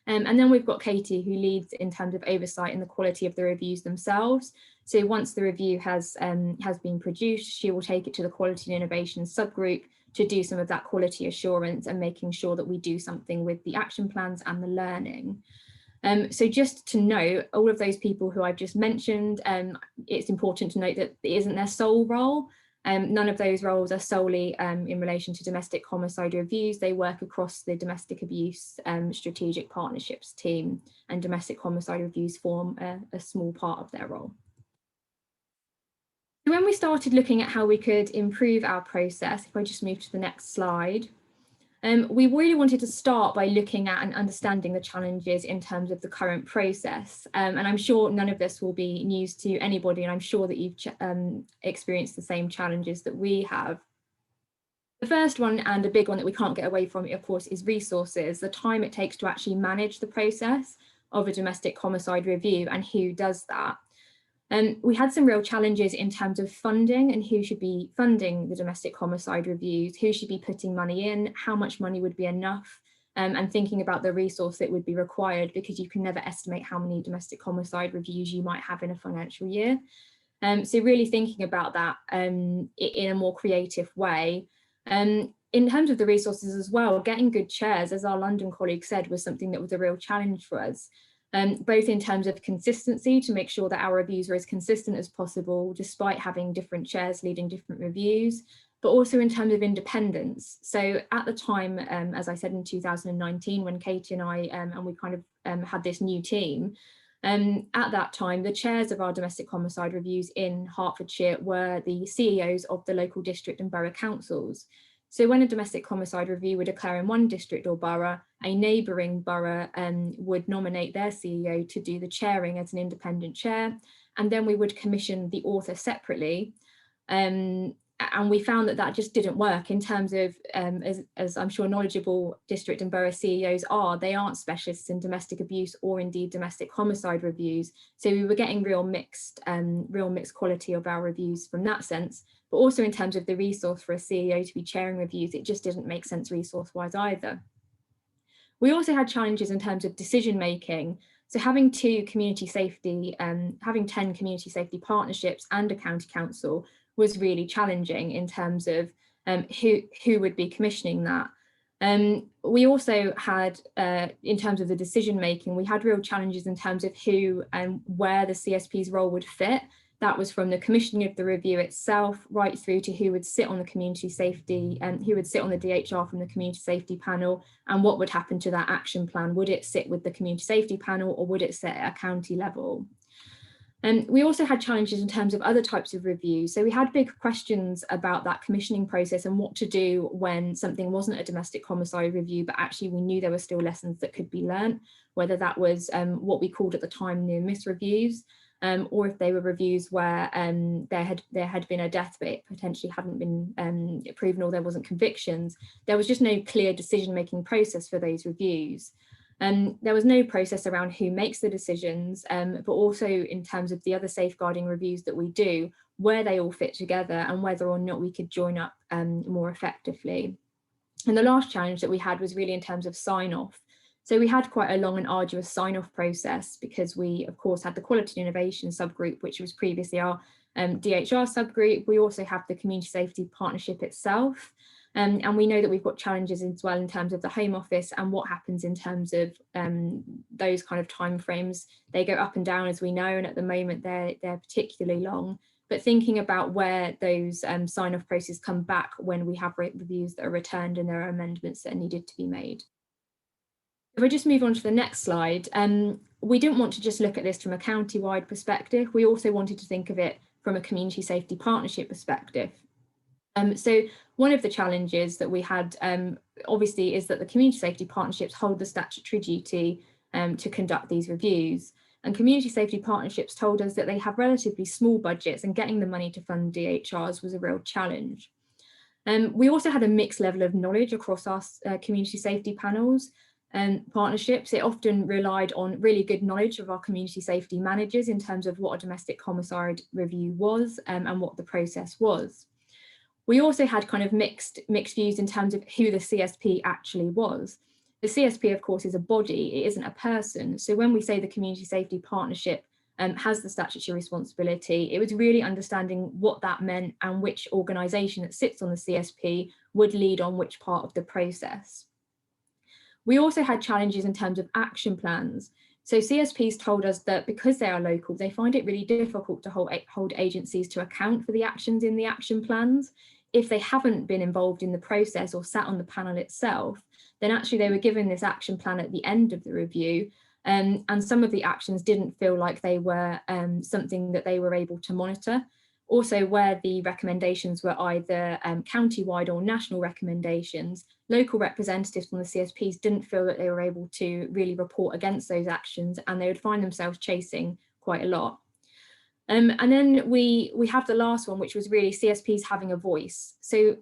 And then we've got Katie, who leads in terms of oversight and the quality of the reviews themselves. So once the review has been produced, she will take it to the Quality and Innovation subgroup to do some of that quality assurance and making sure that we do something with the action plans and the learning. So just to note, all of those people who I've just mentioned, it's important to note that it isn't their sole role. None of those roles are solely in relation to domestic homicide reviews. They work across the domestic abuse strategic partnerships team, and domestic homicide reviews form a small part of their role. So when we started looking at how we could improve our process, if I just move to the next slide, we really wanted to start by looking at and understanding the challenges in terms of the current process. And I'm sure none of this will be news to anybody, and I'm sure that you've experienced the same challenges that we have. The first one, and a big one that we can't get away from, of course, is resources, the time it takes to actually manage the process of a domestic homicide review and who does that. We had some real challenges in terms of funding and who should be funding the domestic homicide reviews, who should be putting money in, how much money would be enough, and thinking about the resource that would be required, because you can never estimate how many domestic homicide reviews you might have in a financial year. So really thinking about that in a more creative way. In terms of the resources as well, getting good chairs, as our London colleague said, was something that was a real challenge for us. Both in terms of consistency, to make sure that our reviews are as consistent as possible, despite having different chairs leading different reviews, but also in terms of independence. So at the time, as I said, in 2019, when Katie and I, and we kind of had this new team, at that time, the chairs of our domestic homicide reviews in Hertfordshire were the CEOs of the local district and borough councils. So when a domestic homicide review would occur in one district or borough, a neighbouring borough would nominate their CEO to do the chairing as an independent chair, and then we would commission the author separately. And we found that that just didn't work in terms of, as I'm sure knowledgeable district and borough CEOs are, they aren't specialists in domestic abuse or indeed domestic homicide reviews. So we were getting real mixed quality of our reviews from that sense, but also in terms of the resource for a CEO to be chairing reviews, it just didn't make sense resource-wise either. We also had challenges in terms of decision making. So having 10 community safety partnerships and a county council was really challenging in terms of who would be commissioning that. We also had, in terms of the decision making, we had real challenges in terms of who and where the CSP's role would fit. That was from the commissioning of the review itself right through to who would sit on the community safety and who would sit on the DHR from the community safety panel, and what would happen to that action plan. Would it sit with the community safety panel or would it sit at a county level? And we also had challenges in terms of other types of reviews. So we had big questions about that commissioning process and what to do when something wasn't a domestic homicide review, but actually we knew there were still lessons that could be learnt, whether that was what we called at the time near miss reviews, or if they were reviews where there had been a death but it potentially hadn't been proven or there wasn't convictions. There was just no clear decision-making process for those reviews. There was no process around who makes the decisions, but also in terms of the other safeguarding reviews that we do, where they all fit together and whether or not we could join up more effectively. And the last challenge that we had was really in terms of sign-off. So we had quite a long and arduous sign-off process because we, of course, had the quality and innovation subgroup, which was previously our DHR subgroup. We also have the community safety partnership itself. And we know that we've got challenges as well in terms of the Home Office and what happens in terms of those kind of timeframes. They go up and down, as we know, and at the moment they're particularly long. But thinking about where those sign-off processes come back when we have reviews that are returned and there are amendments that are needed to be made. If I just move on to the next slide, we didn't want to just look at this from a county-wide perspective. We also wanted to think of it from a community safety partnership perspective. So one of the challenges that we had, obviously, is that the community safety partnerships hold the statutory duty to conduct these reviews. And community safety partnerships told us that they have relatively small budgets and getting the money to fund DHRs was a real challenge. We also had a mixed level of knowledge across our community safety panels and partnerships. It often relied on really good knowledge of our community safety managers in terms of what a domestic homicide review was and what the process was. We also had kind of mixed views in terms of who the CSP actually was. The CSP, of course, is a body, it isn't a person. So when we say the community safety partnership has the statutory responsibility, it was really understanding what that meant and which organisation that sits on the CSP would lead on which part of the process. We also had challenges in terms of action plans. So CSPs told us that because they are local, they find it really difficult to hold agencies to account for the actions in the action plans. If they haven't been involved in the process or sat on the panel itself, then actually they were given this action plan at the end of the review. And some of the actions didn't feel like they were something that they were able to monitor. Also, where the recommendations were either county-wide or national recommendations, local representatives from the CSPs didn't feel that they were able to really report against those actions, and they would find themselves chasing quite a lot. And then we have the last one, which was really CSPs having a voice. So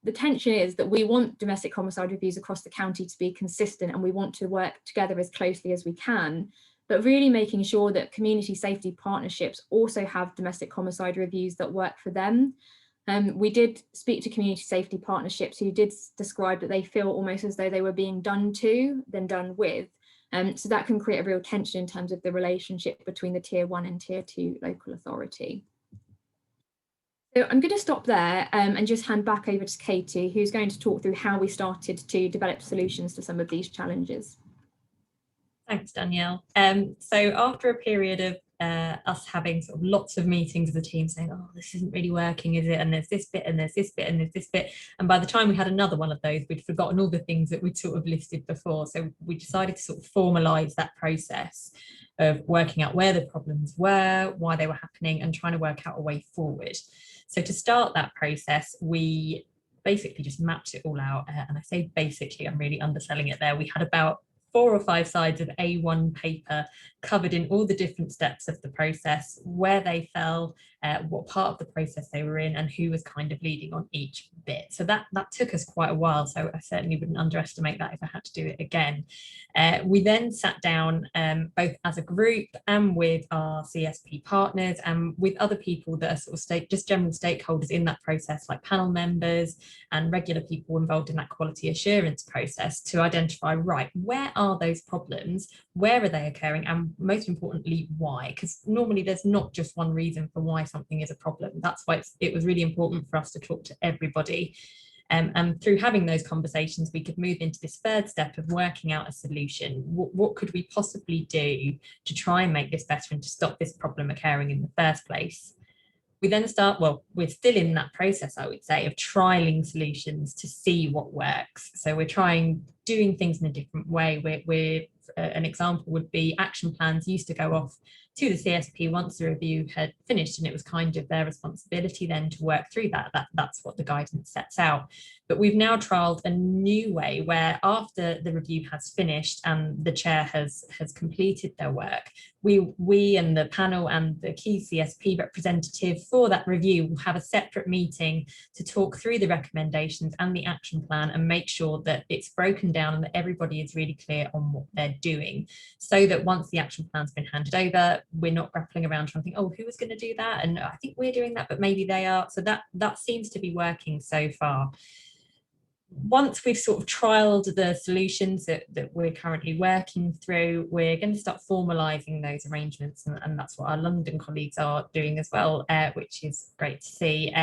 the tension is that we want domestic homicide reviews across the county to be consistent, and we want to work together as closely as we can, but really making sure that community safety partnerships also have domestic homicide reviews that work for them. We did speak to community safety partnerships who did describe that they feel almost as though they were being done to than done with. So that can create a real tension in terms of the relationship between the Tier 1 and Tier 2 local authority. So I'm going to stop there and just hand back over to Katie, who's going to talk through how we started to develop solutions to some of these challenges. Thanks, Danielle. So after a period of us having sort of lots of meetings as a team saying, oh, this isn't really working, is it? And there's this bit, and there's this bit, and there's this bit. And by the time we had another one of those, we'd forgotten all the things that we'd sort of listed before. So we decided to sort of formalise that process of working out where the problems were, why they were happening, and trying to work out a way forward. So to start that process, we basically just mapped it all out. And I say basically, I'm really underselling it there. We had about 4 or 5 sides of A1 paper covered in all the different steps of the process, where they fell, what part of the process they were in, and who was kind of leading on each bit. So that took us quite a while, so I certainly wouldn't underestimate that if I had to do it again. We then sat down both as a group and with our CSP partners and with other people that are sort of just general stakeholders in that process, like panel members and regular people involved in that quality assurance process, to identify, right, where are those problems, where are they occurring, and most importantly, why? Because normally there's not just one reason for why something is a problem. That's why it was really important for us to talk to everybody. And through having those conversations, we could move into this third step of working out a solution. What could we possibly do to try and make this better and to stop this problem occurring in the first place? We then start, well, we're still in that process, I would say, of trialing solutions to see what works. So we're doing things in a different way. An example would be action plans used to go off to the CSP once the review had finished, and it was kind of their responsibility then to work through that. That's what the guidance sets out. But we've now trialled a new way where after the review has finished and the chair has completed their work, we and the panel and the key CSP representative for that review will have a separate meeting to talk through the recommendations and the action plan and make sure that it's broken down and that everybody is really clear on what they're doing, so that once the action plan's been handed over, we're not grappling around trying to think, oh, who was going to do that? And I think we're doing that, but maybe they are. So that seems to be working so far. Once we've sort of trialled the solutions that we're currently working through, we're going to start formalising those arrangements, and that's what our London colleagues are doing as well, which is great to see.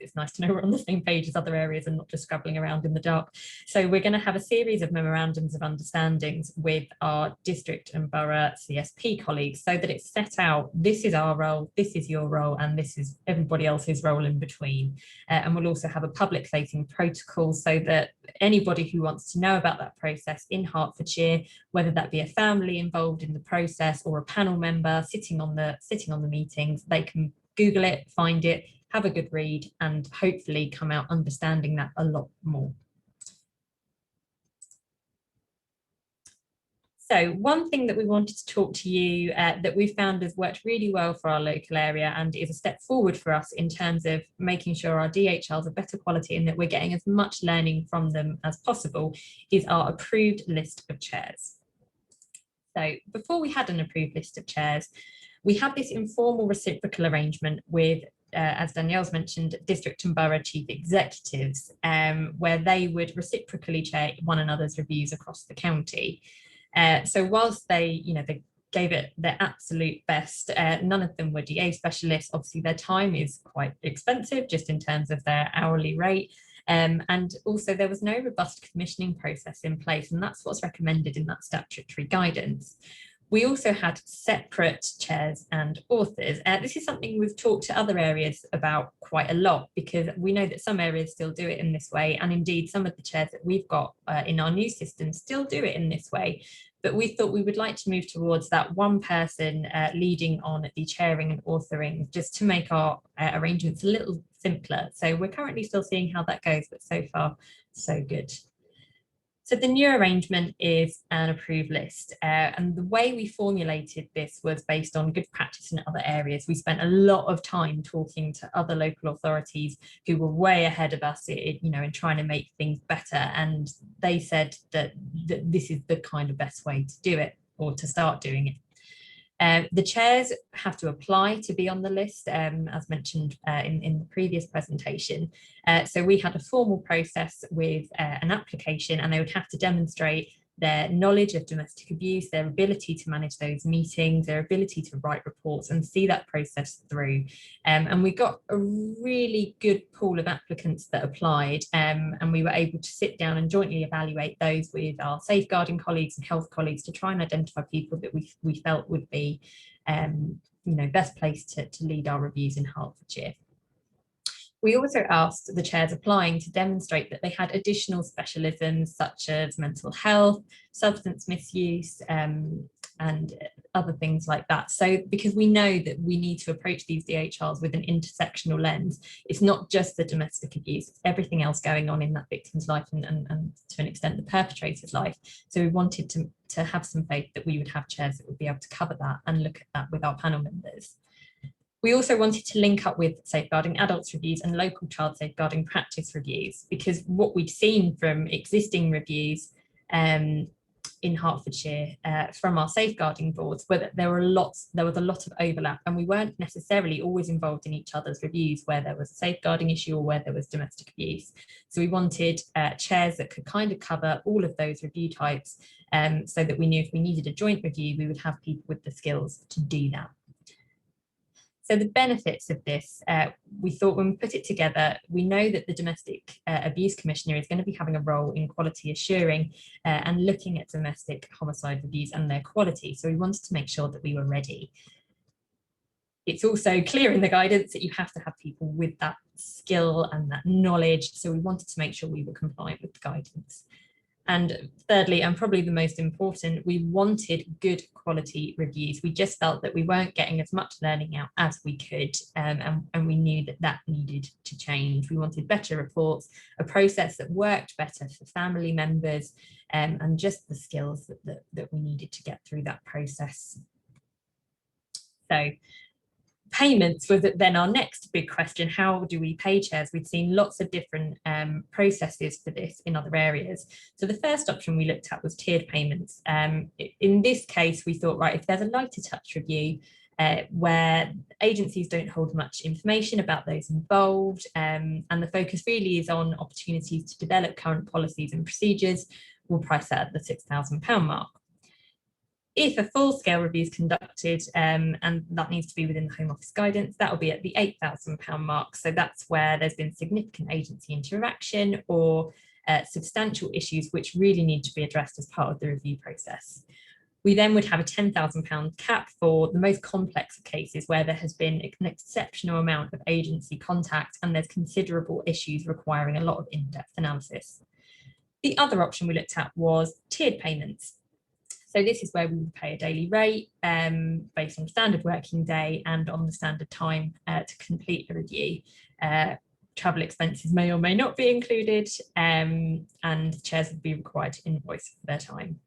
It's nice to know we're on the same page as other areas and not just scrabbling around in the dark. So we're going to have a series of memorandums of understandings with our district and borough CSP colleagues, so that it's set out, this is our role, this is your role, and this is everybody else's role in between. And we'll also have a public-facing protocol, so that anybody who wants to know about that process in Hertfordshire, whether that be a family involved in the process or a panel member sitting on the meetings, they can Google it, find it, have a good read, and hopefully come out understanding that a lot more. So one thing that we wanted to talk to you that we found has worked really well for our local area and is a step forward for us in terms of making sure our DHRs are better quality and that we're getting as much learning from them as possible is our approved list of chairs. So before we had an approved list of chairs, we had this informal reciprocal arrangement with, as Danielle's mentioned, district and borough chief executives, where they would reciprocally chair one another's reviews across the county. So whilst they gave it their absolute best, none of them were DA specialists. Obviously, their time is quite expensive just in terms of their hourly rate. And also there was no robust commissioning process in place, and that's what's recommended in that statutory guidance. We also had separate chairs and authors. This is something we've talked to other areas about quite a lot, because we know that some areas still do it in this way, and indeed some of the chairs that we've got in our new system still do it in this way. But we thought we would like to move towards that one person leading on the chairing and authoring, just to make our arrangements a little simpler. So we're currently still seeing how that goes, but so far so good. So the new arrangement is an approved list, and the way we formulated this was based on good practice in other areas. We spent a lot of time talking to other local authorities who were way ahead of us in trying to make things better, and they said that this is the kind of best way to do it, or to start doing it. The chairs have to apply to be on the list, as mentioned in the previous presentation. So we had a formal process with an application, and they would have to demonstrate their knowledge of domestic abuse, their ability to manage those meetings, their ability to write reports and see that process through. And we got a really good pool of applicants that applied, and we were able to sit down and jointly evaluate those with our safeguarding colleagues and health colleagues to try and identify people that we felt would be best placed to lead our reviews in Hertfordshire. We also asked the chairs applying to demonstrate that they had additional specialisms such as mental health, substance misuse, and other things like that. So because we know that we need to approach these DHRs with an intersectional lens, it's not just the domestic abuse, it's everything else going on in that victim's life and to an extent the perpetrator's life. So we wanted to have some faith that we would have chairs that would be able to cover that and look at that with our panel members. We also wanted to link up with safeguarding adults reviews and local child safeguarding practice reviews, because what we'd seen from existing reviews in Hertfordshire from our safeguarding boards were that there was a lot of overlap, and we weren't necessarily always involved in each other's reviews where there was a safeguarding issue or where there was domestic abuse. So we wanted chairs that could kind of cover all of those review types, so that we knew if we needed a joint review, we would have people with the skills to do that. So the benefits of this, we thought when we put it together, we know that the Domestic Abuse Commissioner is going to be having a role in quality assuring and looking at domestic homicide reviews and their quality. So we wanted to make sure that we were ready. It's also clear in the guidance that you have to have people with that skill and that knowledge. So we wanted to make sure we were compliant with the guidance. And thirdly, and probably the most important, we wanted good quality reviews. We just felt that we weren't getting as much learning out as we could, and we knew that that needed to change. We wanted better reports, a process that worked better for family members, and just the skills that we needed to get through that process. So payments was then our next big question. How do we pay chairs? We'd seen lots of different processes for this in other areas. So the first option we looked at was tiered payments. In this case, we thought, right, if there's a lighter touch review where agencies don't hold much information about those involved, and the focus really is on opportunities to develop current policies and procedures, we'll price that at the £6,000 mark. If a full-scale review is conducted, and that needs to be within the Home Office guidance, that will be at the £8,000 mark. So that's where there's been significant agency interaction or substantial issues which really need to be addressed as part of the review process. We then would have a £10,000 cap for the most complex of cases where there has been an exceptional amount of agency contact and there's considerable issues requiring a lot of in-depth analysis. The other option we looked at was tiered payments. So this is where we would pay a daily rate based on standard working day and on the standard time to complete a review. Travel expenses may or may not be included, and chairs would be required to invoice for their time.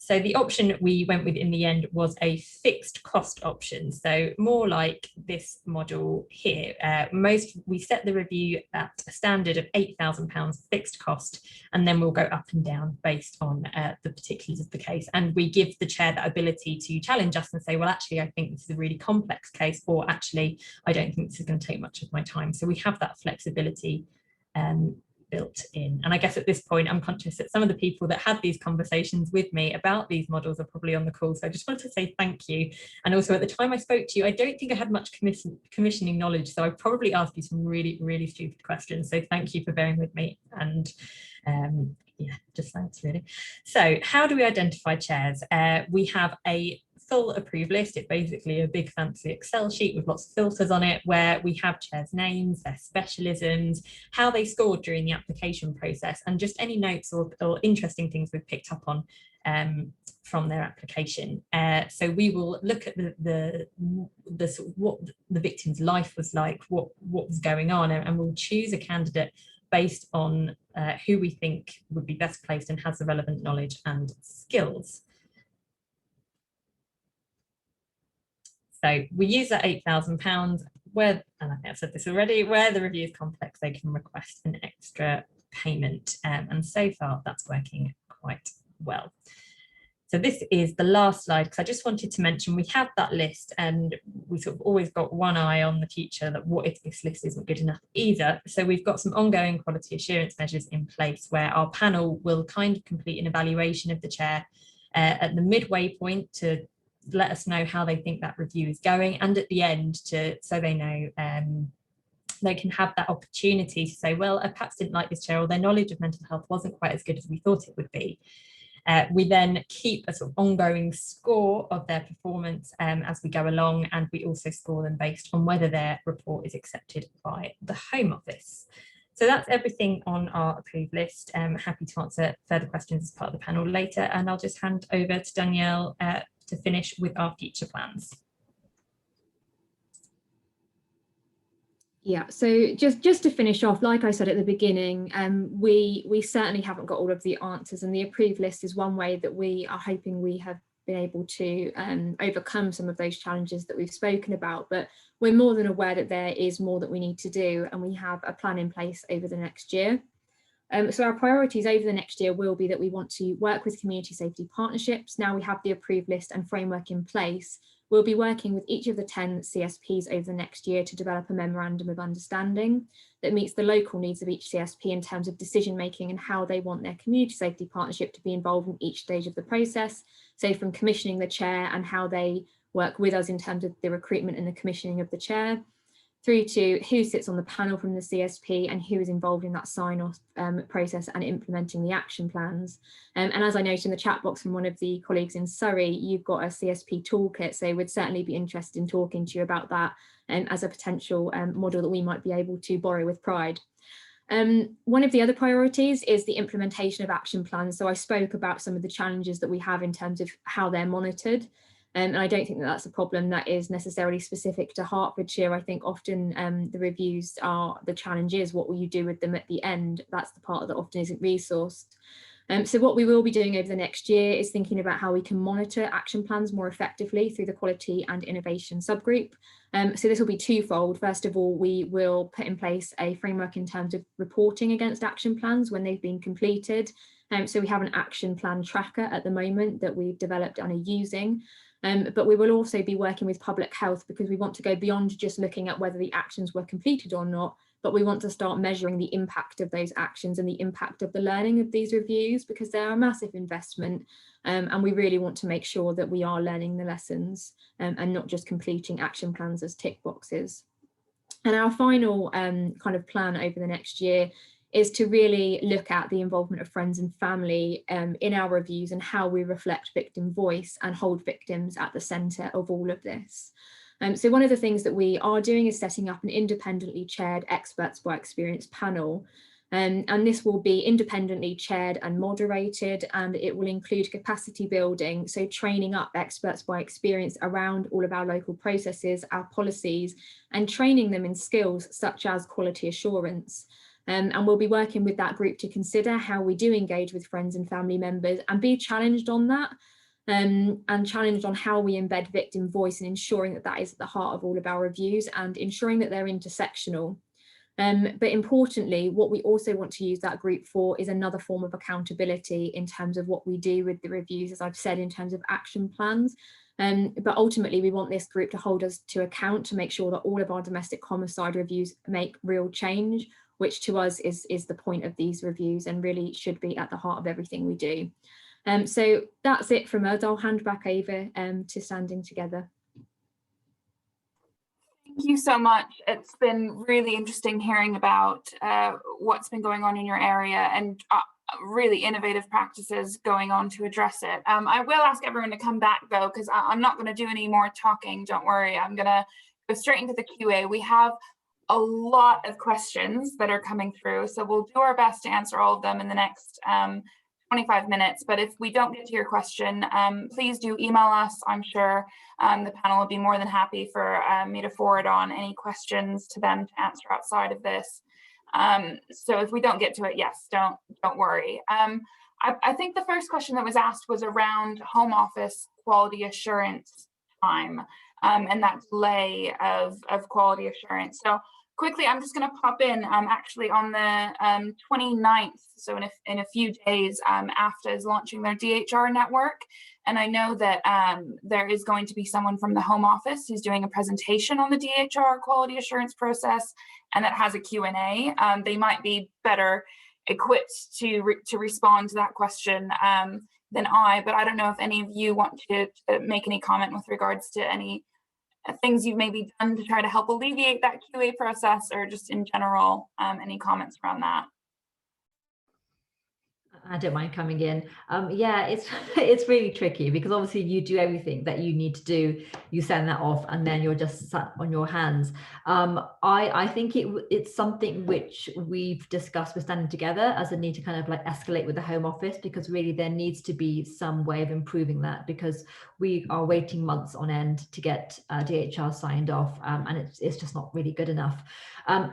So the option we went with in the end was a fixed cost option. So more like this model here. We set the review at a standard of £8,000 fixed cost, and then we'll go up and down based on the particulars of the case. And we give the chair that ability to challenge us and say, well, actually, I think this is a really complex case, or actually, I don't think this is going to take much of my time. So we have that flexibility built in. And I guess at this point, I'm conscious that some of the people that had these conversations with me about these models are probably on the call. So I just wanted to say thank you. And also at the time I spoke to you, I don't think I had much commissioning knowledge. So I probably asked you some really, really stupid questions. So thank you for bearing with me. And yeah, just thanks really. So how do we identify chairs? We have a full approved list. It's basically a big fancy Excel sheet with lots of filters on it where we have chairs' names, their specialisms, how they scored during the application process, and just any notes or interesting things we've picked up on from their application. So we will look at what the victim's life was like, what was going on, and we'll choose a candidate based on who we think would be best placed and has the relevant knowledge and skills. So we use that £8,000 where, and I think I've said this already, where the review is complex, they can request an extra payment. And so far that's working quite well. So this is the last slide, because I just wanted to mention we have that list and we sort of always got one eye on the future that what if this list isn't good enough either. So we've got some ongoing quality assurance measures in place where our panel will kind of complete an evaluation of the chair at the midway point to let us know how they think that review is going, and at the end so they know they can have that opportunity to say, well, I perhaps didn't like this chair, or their knowledge of mental health wasn't quite as good as we thought it would be. We then keep a sort of ongoing score of their performance as we go along, and we also score them based on whether their report is accepted by the Home Office. So that's everything on our approved list. I'm happy to answer further questions as part of the panel later, and I'll just hand over to Danielle to finish with our future plans. Yeah, so just to finish off, like I said at the beginning, we certainly haven't got all of the answers, and the approved list is one way that we are hoping we have been able to overcome some of those challenges that we've spoken about, but we're more than aware that there is more that we need to do, and we have a plan in place over the next year. So our priorities over the next year will be that we want to work with community safety partnerships. Now we have the approved list and framework in place, we'll be working with each of the 10 CSPs over the next year to develop a memorandum of understanding that meets the local needs of each CSP in terms of decision making and how they want their community safety partnership to be involved in each stage of the process. So from commissioning the chair and how they work with us in terms of the recruitment and the commissioning of the chair, through to who sits on the panel from the CSP and who is involved in that sign-off process and implementing the action plans. And as I noted in the chat box from one of the colleagues in Surrey, you've got a CSP toolkit, so we'd certainly be interested in talking to you about that as a potential model that we might be able to borrow with pride. One of the other priorities is the implementation of action plans. So I spoke about some of the challenges that we have in terms of how they're monitored. And I don't think that that's a problem that is necessarily specific to Hertfordshire. I think often the reviews are, the challenge is what will you do with them at the end? That's the part that often isn't resourced. So what we will be doing over the next year is thinking about how we can monitor action plans more effectively through the quality and innovation subgroup. So this will be twofold. First of all, we will put in place a framework in terms of reporting against action plans when they've been completed. So we have an action plan tracker at the moment that we've developed and are using. But we will also be working with public health because we want to go beyond just looking at whether the actions were completed or not, but we want to start measuring the impact of those actions and the impact of the learning of these reviews, because they're a massive investment, and we really want to make sure that we are learning the lessons and not just completing action plans as tick boxes. And our final kind of plan over the next year is to really look at the involvement of friends and family in our reviews and how we reflect victim voice and hold victims at the centre of all of this. So one of the things that we are doing is setting up an independently chaired experts by experience panel. And this will be independently chaired and moderated, and it will include capacity building, so training up experts by experience around all of our local processes, our policies, and training them in skills such as quality assurance. And we'll be working with that group to consider how we do engage with friends and family members and be challenged on that, and challenged on how we embed victim voice and ensuring that that is at the heart of all of our reviews and ensuring that they're intersectional. But importantly, what we also want to use that group for is another form of accountability in terms of what we do with the reviews, as I've said, in terms of action plans. But ultimately, we want this group to hold us to account to make sure that all of our domestic homicide reviews make real change, which to us is the point of these reviews and really should be at the heart of everything we do. So that's it from us. I'll hand back over to Standing Together. Thank you so much. It's been really interesting hearing about what's been going on in your area and really innovative practices going on to address it. I will ask everyone to come back though, because I'm not going to do any more talking. Don't worry. I'm going to go straight into the QA. We have a lot of questions that are coming through, so we'll do our best to answer all of them in the next 25 minutes. But if we don't get to your question, please do email us. I'm sure the panel will be more than happy for me to forward on any questions to them to answer outside of this. So if we don't get to it, yes, don't worry. I think the first question that was asked was around Home Office quality assurance time and that delay of quality assurance. So quickly, I'm just going to pop in actually on the 29th, so in a few days, AFTA is launching their DHR network. And I know that there is going to be someone from the Home Office who's doing a presentation on the DHR quality assurance process, and that has a Q&A. They might be better equipped to respond to that question than I, but I don't know if any of you want to make any comment with regards to any things you've maybe done to try to help alleviate that QA process, or just in general, any comments around that? I don't mind coming in. Yeah, it's really tricky because obviously you do everything that you need to do. You send that off and then you're just sat on your hands. I think it's something which we've discussed with Standing Together as a need to kind of like escalate with the Home Office, because really there needs to be some way of improving that, because we are waiting months on end to get DHR signed off, and it's just not really good enough.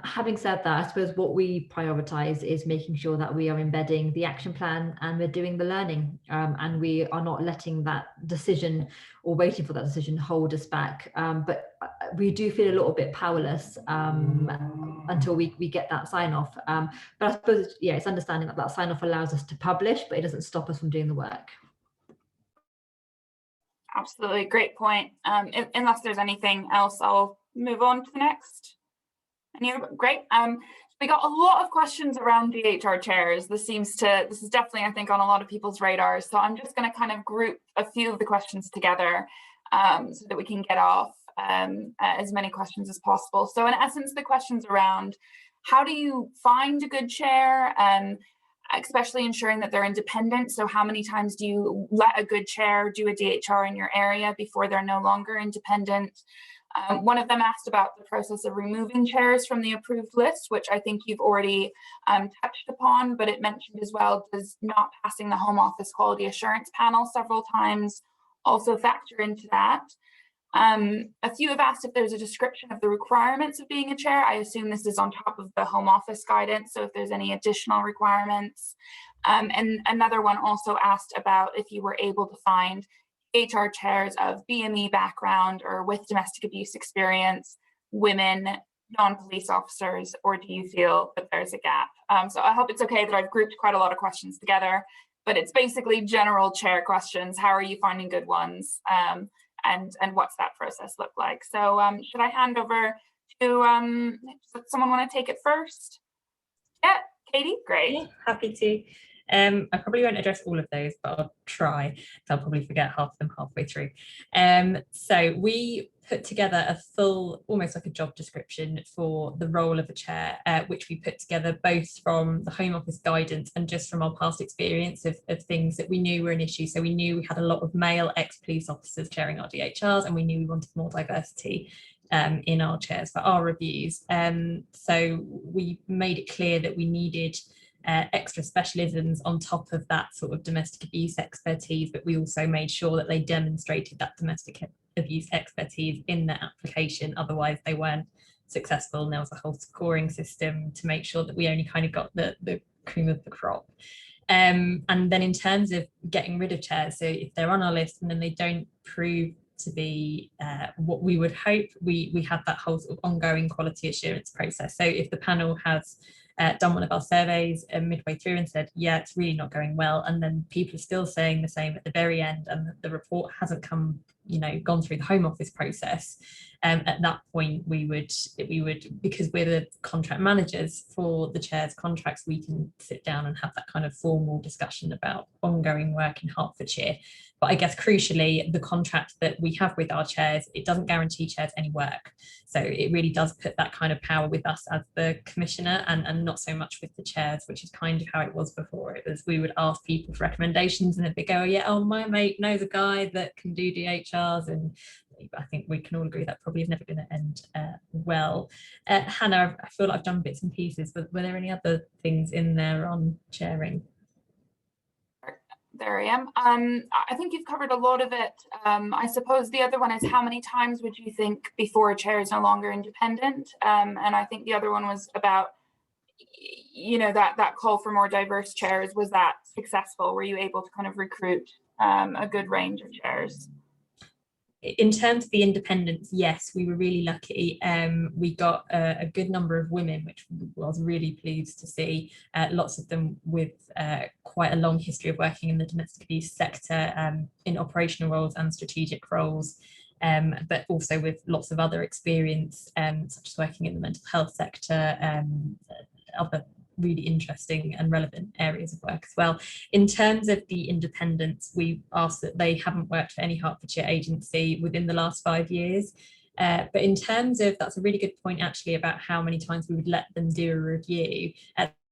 Having said that, I suppose what we prioritize is making sure that we are embedding the action plan and we're doing the learning, and we are not letting that decision or waiting for that decision hold us back. But we do feel a little bit powerless until we get that sign off. But I suppose, yeah, it's understanding that that sign off allows us to publish, but it doesn't stop us from doing the work. Absolutely, great point. Unless there's anything else, I'll move on to the next. Great. We got a lot of questions around DHR chairs. This is definitely, I think, on a lot of people's radars. So I'm just going to kind of group a few of the questions together so that we can get off as many questions as possible. So in essence, the questions around how do you find a good chair, especially ensuring that they're independent. So how many times do you let a good chair do a DHR in your area before they're no longer independent? One of them asked about the process of removing chairs from the approved list, which I think you've already touched upon, but it mentioned as well, does not passing the Home Office Quality Assurance Panel several times also factor into that? A few have asked if there's a description of the requirements of being a chair. I assume this is on top of the Home Office guidance, so if there's any additional requirements. And another one also asked about if you were able to find HR chairs of BME background or with domestic abuse experience, women, non-police officers, or do you feel that there's a gap? So I hope it's okay that I've grouped quite a lot of questions together, but it's basically general chair questions. How are you finding good ones? And what's that process look like? So should I hand over to, does someone want to take it first? Yeah, Katie, great. Yeah, happy to. I probably won't address all of those, but I'll try. I'll probably forget half of them halfway through. So we put together a full, almost like a job description for the role of a chair, which we put together both from the Home Office guidance and just from our past experience of things that we knew were an issue. So we knew we had a lot of male ex-police officers chairing our DHRs, and we knew we wanted more diversity in our chairs for our reviews. So we made it clear that we needed extra specialisms on top of that sort of domestic abuse expertise, but we also made sure that they demonstrated that domestic abuse expertise in their application, otherwise they weren't successful, and there was a whole scoring system to make sure that we only kind of got the cream of the crop. And then in terms of getting rid of chairs, so if they're on our list and then they don't prove to be what we would hope, we have that whole sort of ongoing quality assurance process. So if the panel has done one of our surveys midway through and said, yeah, it's really not going well, and then people are still saying the same at the very end, and the report hasn't gone through the Home Office process, at that point we would, because we're the contract managers for the chairs contracts, we can sit down and have that kind of formal discussion about ongoing work in Hertfordshire. But I guess crucially, the contract that we have with our chairs, it doesn't guarantee chairs any work. So it really does put that kind of power with us as the commissioner, and not so much with the chairs, which is kind of how it was before. It was, we would ask people for recommendations and they go, yeah, oh, my mate knows a guy that can do DHRs. And I think we can all agree that probably is never going to end well. Hannah, I feel like I've done bits and pieces, but were there any other things in there on chairing? There I am. I think you've covered a lot of it. I suppose the other one is, how many times would you think before a chair is no longer independent? And I think the other one was about, that call for more diverse chairs. Was that successful? Were you able to kind of recruit a good range of chairs? In terms of the independence, yes, we were really lucky. We got a good number of women, which I was really pleased to see. Lots of them with quite a long history of working in the domestic abuse sector, in operational roles and strategic roles, but also with lots of other experience, such as working in the mental health sector, other really interesting and relevant areas of work as well. In terms of the independence, we asked that they haven't worked for any Hertfordshire agency within the last 5 years. But in terms of, that's a really good point actually about how many times we would let them do a review.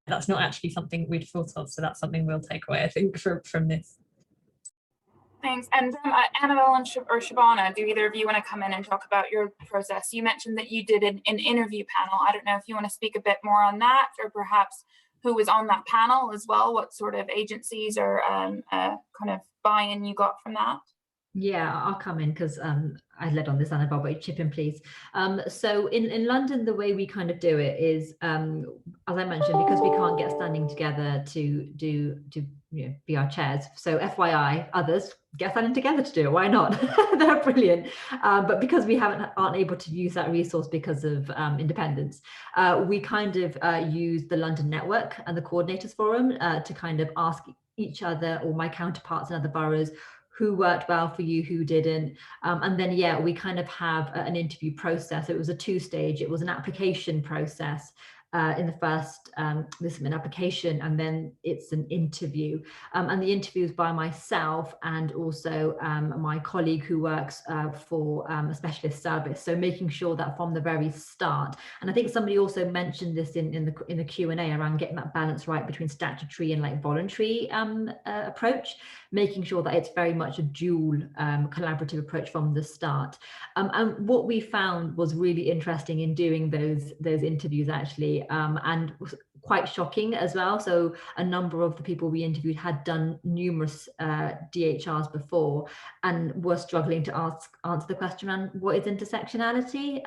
That's not actually something we'd thought of, so that's something we'll take away, I think, from this. Thanks. And Annabelle or Shabana, do either of you want to come in and talk about your process? You mentioned that you did an interview panel. I don't know if you want to speak a bit more on that, or perhaps who was on that panel as well, what sort of agencies or kind of buy-in you got from that? Yeah, I'll come in because I led on this, Annabelle, but you chip in, please. So in London, the way we kind of do it is, as I mentioned, because we can't get standing together to be our chairs. So FYI, others get standing together to do it. Why not? They're brilliant. But because we aren't able to use that resource because of independence, we kind of use the London network and the coordinators forum to kind of ask each other or my counterparts in other boroughs who worked well for you, who didn't. And then, yeah, we kind of have an interview process. It was a two-stage. It was an application process. In the first, this is an application, and then it's an interview. And the interview is by myself and also my colleague who works for a specialist service. So making sure that from the very start, and I think somebody also mentioned this in the Q&A around getting that balance right between statutory and like voluntary approach, making sure that it's very much a dual collaborative approach from the start. And what we found was really interesting in doing those interviews actually, and quite shocking as well. So a number of the people we interviewed had done numerous DHRs before and were struggling to answer the question around what is intersectionality,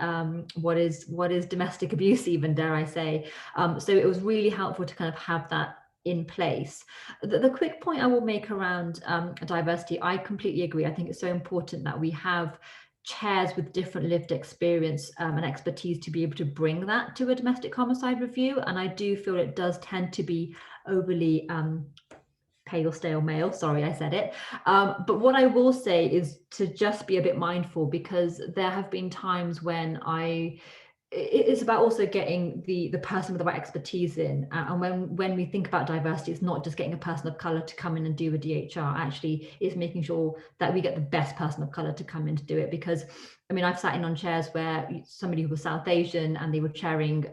what is domestic abuse even, dare I say. So it was really helpful to kind of have that in place. The quick point I will make around diversity, I completely agree. I think it's so important that we have chairs with different lived experience and expertise to be able to bring that to a domestic homicide review. And I do feel it does tend to be overly pale, stale male. Sorry, I said it. But what I will say is to just be a bit mindful, because there have been times when it's about also getting the person with the right expertise in. And when we think about diversity, it's not just getting a person of colour to come in and do a DHR. Actually, it's making sure that we get the best person of colour to come in to do it. Because, I mean, I've sat in on chairs where somebody who was South Asian and they were chairing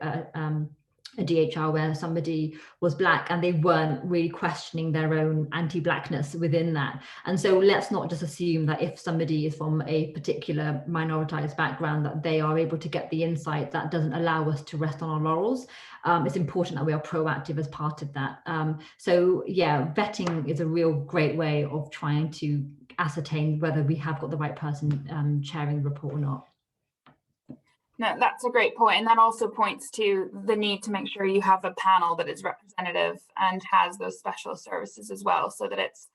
a DHR where somebody was Black and they weren't really questioning their own anti-Blackness within that. And so let's not just assume that if somebody is from a particular minoritized background that they are able to get the insight. That doesn't allow us to rest on our laurels. It's important that we are proactive as part of that. So yeah, vetting is a real great way of trying to ascertain whether we have got the right person chairing the report or not. No, that's a great point. And that also points to the need to make sure you have a panel that is representative and has those specialist services as well, so that it's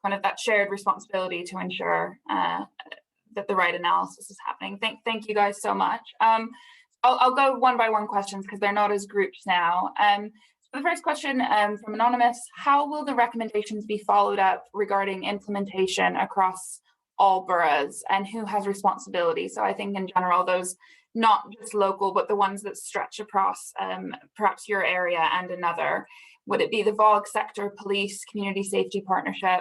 kind of that shared responsibility to ensure that the right analysis is happening. Thank you guys so much. I'll go one by one questions because they're not as groups now. So the first question from Anonymous: how will the recommendations be followed up regarding implementation across all boroughs, and who has responsibility? So I think in general, those not just local, but the ones that stretch across perhaps your area and another. Would it be the VOG sector, police, community safety partnership?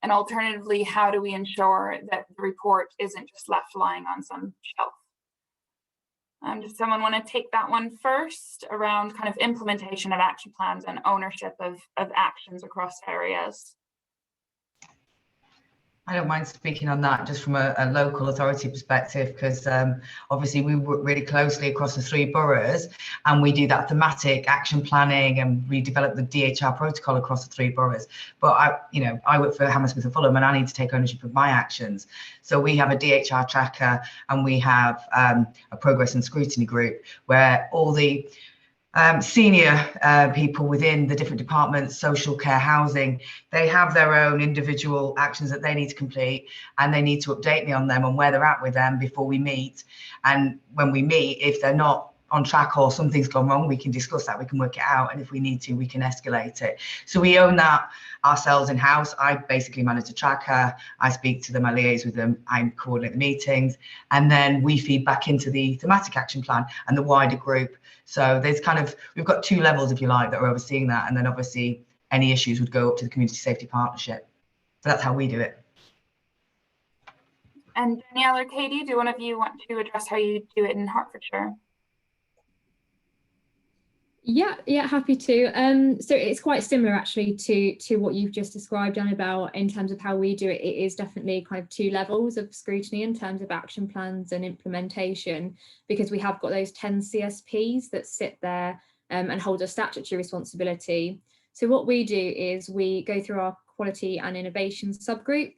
And alternatively, how do we ensure that the report isn't just left lying on some shelf? Does someone want to take that one first, around kind of implementation of action plans and ownership of actions across areas? I don't mind speaking on that just from a local authority perspective, because obviously we work really closely across the 3 boroughs, and we do that thematic action planning, and we develop the DHR protocol across the 3 boroughs. But I work for Hammersmith and Fulham, and I need to take ownership of my actions. So we have a DHR tracker, and we have a progress and scrutiny group where all the senior people within the different departments, social care, housing, they have their own individual actions that they need to complete, and they need to update me on them and where they're at with them before we meet. And when we meet, if they're not on track or something's gone wrong, we can discuss that, we can work it out, and if we need to, we can escalate it. So we own that ourselves in-house. I basically manage the tracker, I speak to them, I liaise with them, I coordinate the meetings, and then we feed back into the thematic action plan and the wider group. So there's we've got 2 levels, if you like, that are overseeing that, and then obviously any issues would go up to the community safety partnership. So that's how we do it. And Danielle or Katie, do one of you want to address how you do it in Hertfordshire? Yeah, happy to. So it's quite similar actually to what you've just described, Annabelle, in terms of how we do it. It is definitely kind of 2 levels of scrutiny in terms of action plans and implementation, because we have got those 10 CSPs that sit there and hold a statutory responsibility. So what we do is we go through our quality and innovation subgroup,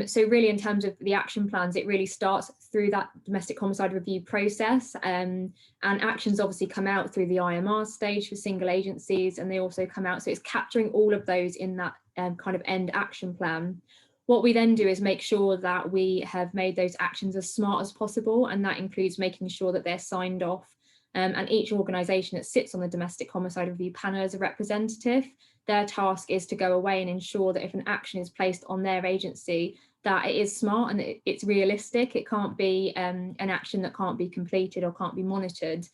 So really, in terms of the action plans, it really starts through that domestic homicide review process, and actions obviously come out through the IMR stage for single agencies, and they also come out, so it's capturing all of those in that kind of end action plan. What we then do is make sure that we have made those actions as smart as possible, and that includes making sure that they're signed off, and each organisation that sits on the domestic homicide review panel as a representative, their task is to go away and ensure that if an action is placed on their agency, that it is smart and it's realistic. It can't be an action that can't be completed or can't be monitored.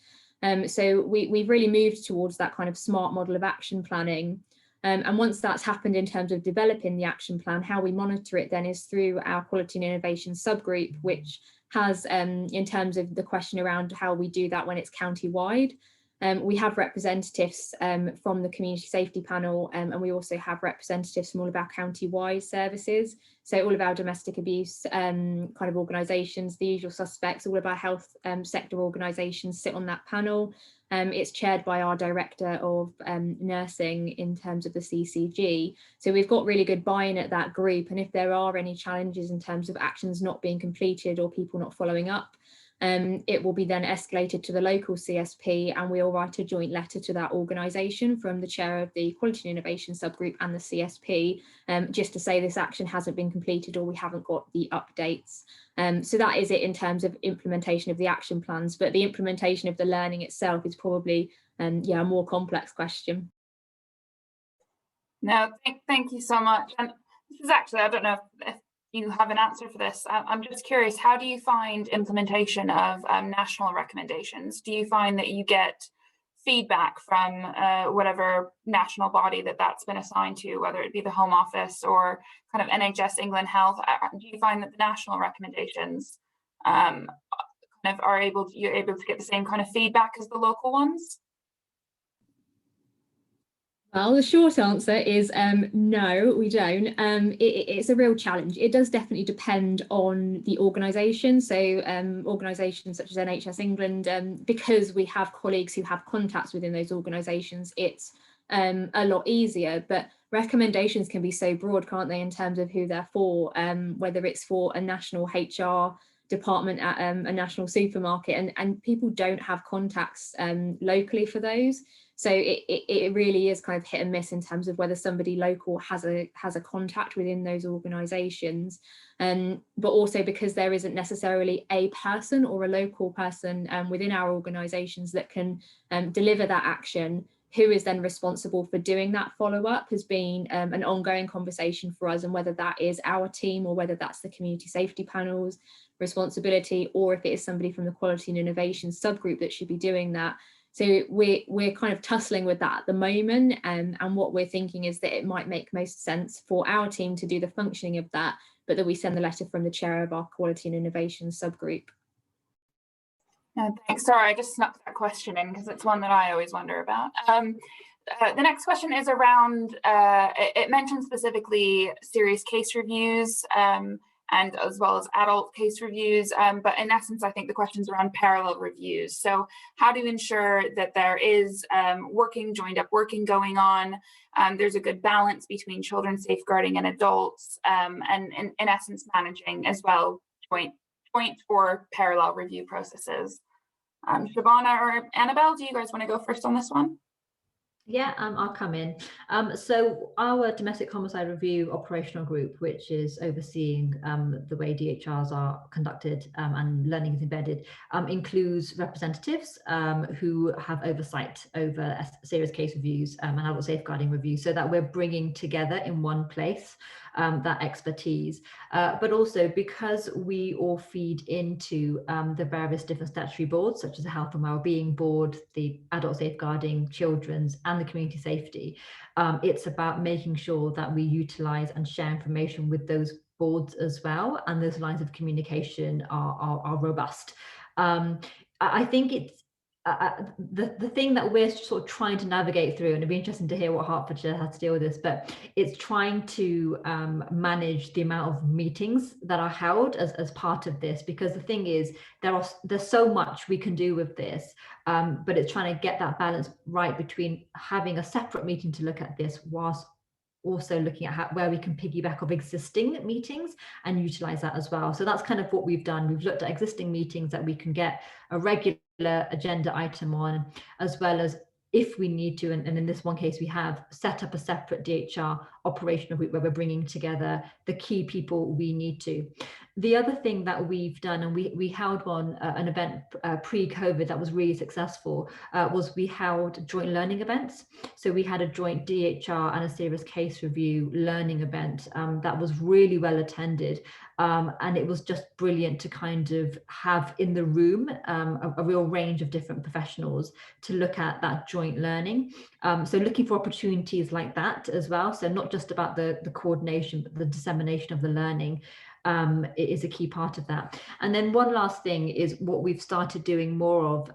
So we've really moved towards that kind of smart model of action planning. And once that's happened in terms of developing the action plan, how we monitor it then is through our quality and innovation subgroup, which has, in terms of the question around how we do that when it's county-wide, we have representatives from the community safety panel, and we also have representatives from all of our county-wide services. So all of our domestic abuse kind of organisations, the usual suspects, all of our health sector organisations sit on that panel. It's chaired by our director of nursing in terms of the CCG. So we've got really good buy-in at that group. And if there are any challenges in terms of actions not being completed or people not following up, it will be then escalated to the local CSP, and we'll write a joint letter to that organisation from the chair of the Quality and Innovation subgroup and the CSP, just to say this action hasn't been completed or we haven't got the updates. So that is it in terms of implementation of the action plans, but the implementation of the learning itself is probably a more complex question. No, thank you so much. And this is actually, I don't know if you have an answer for this. I'm just curious, how do you find implementation of national recommendations? Do you find that you get feedback from whatever national body that's been assigned to, whether it be the Home Office or kind of NHS England Health? Do you find that the national recommendations kind of you're able to get the same kind of feedback as the local ones? Well, the short answer is no, we don't. It's a real challenge. It does definitely depend on the organisation. So organisations such as NHS England, because we have colleagues who have contacts within those organisations, it's a lot easier. But recommendations can be so broad, can't they, in terms of who they're for, whether it's for a national HR department at a national supermarket, and people don't have contacts locally for those. So it really is kind of hit and miss in terms of whether somebody local has a contact within those organisations, but also because there isn't necessarily a person or a local person within our organisations that can deliver that action. Who is then responsible for doing that follow-up has been an ongoing conversation for us, and whether that is our team or whether that's the community safety panel's responsibility, or if it is somebody from the quality and innovation subgroup that should be doing that. So we're kind of tussling with that at the moment, and what we're thinking is that it might make most sense for our team to do the functioning of that, but that we send the letter from the chair of our quality and innovation subgroup. Thanks. Sorry, I just snuck that question in because it's one that I always wonder about. The next question is around, it mentions specifically serious case reviews, and as well as adult case reviews, but in essence, I think the question's around parallel reviews. So how do you ensure that there is joined up working going on, there's a good balance between children safeguarding and adults, and in essence managing as well joint or parallel review processes. Shabana or Annabelle, do you guys want to go first on this one? Yeah, I'll come in. So our domestic homicide review operational group, which is overseeing the way DHRs are conducted and learning is embedded, includes representatives who have oversight over serious case reviews and adult safeguarding reviews, so that we're bringing together in one place that expertise, but also because we all feed into the various different statutory boards, such as the Health and Wellbeing Board, the Adult Safeguarding, Children's, and the Community Safety. It's about making sure that we utilise and share information with those boards as well, and those lines of communication are robust. I think it's the thing that we're sort of trying to navigate through, and it'd be interesting to hear what Hertfordshire has to deal with this, but it's trying to manage the amount of meetings that are held as part of this, because the thing is there's so much we can do with this, but it's trying to get that balance right between having a separate meeting to look at this whilst also looking at where we can piggyback off existing meetings and utilize that as well. So that's kind of what we've done. We've looked at existing meetings that we can get a regular agenda item on, as well as, if we need to, and in this one case, we have set up a separate DHR operational group where we're bringing together the key people we need to. The other thing that we've done, and we held an event pre-COVID that was really successful, was we held joint learning events. So we had a joint DHR and a serious case review learning event that was really well attended. And it was just brilliant to kind of have in the room a real range of different professionals to look at that joint learning. So looking for opportunities like that as well. So not just about the coordination, but the dissemination of the learning is a key part of that. And then one last thing is what we've started doing more of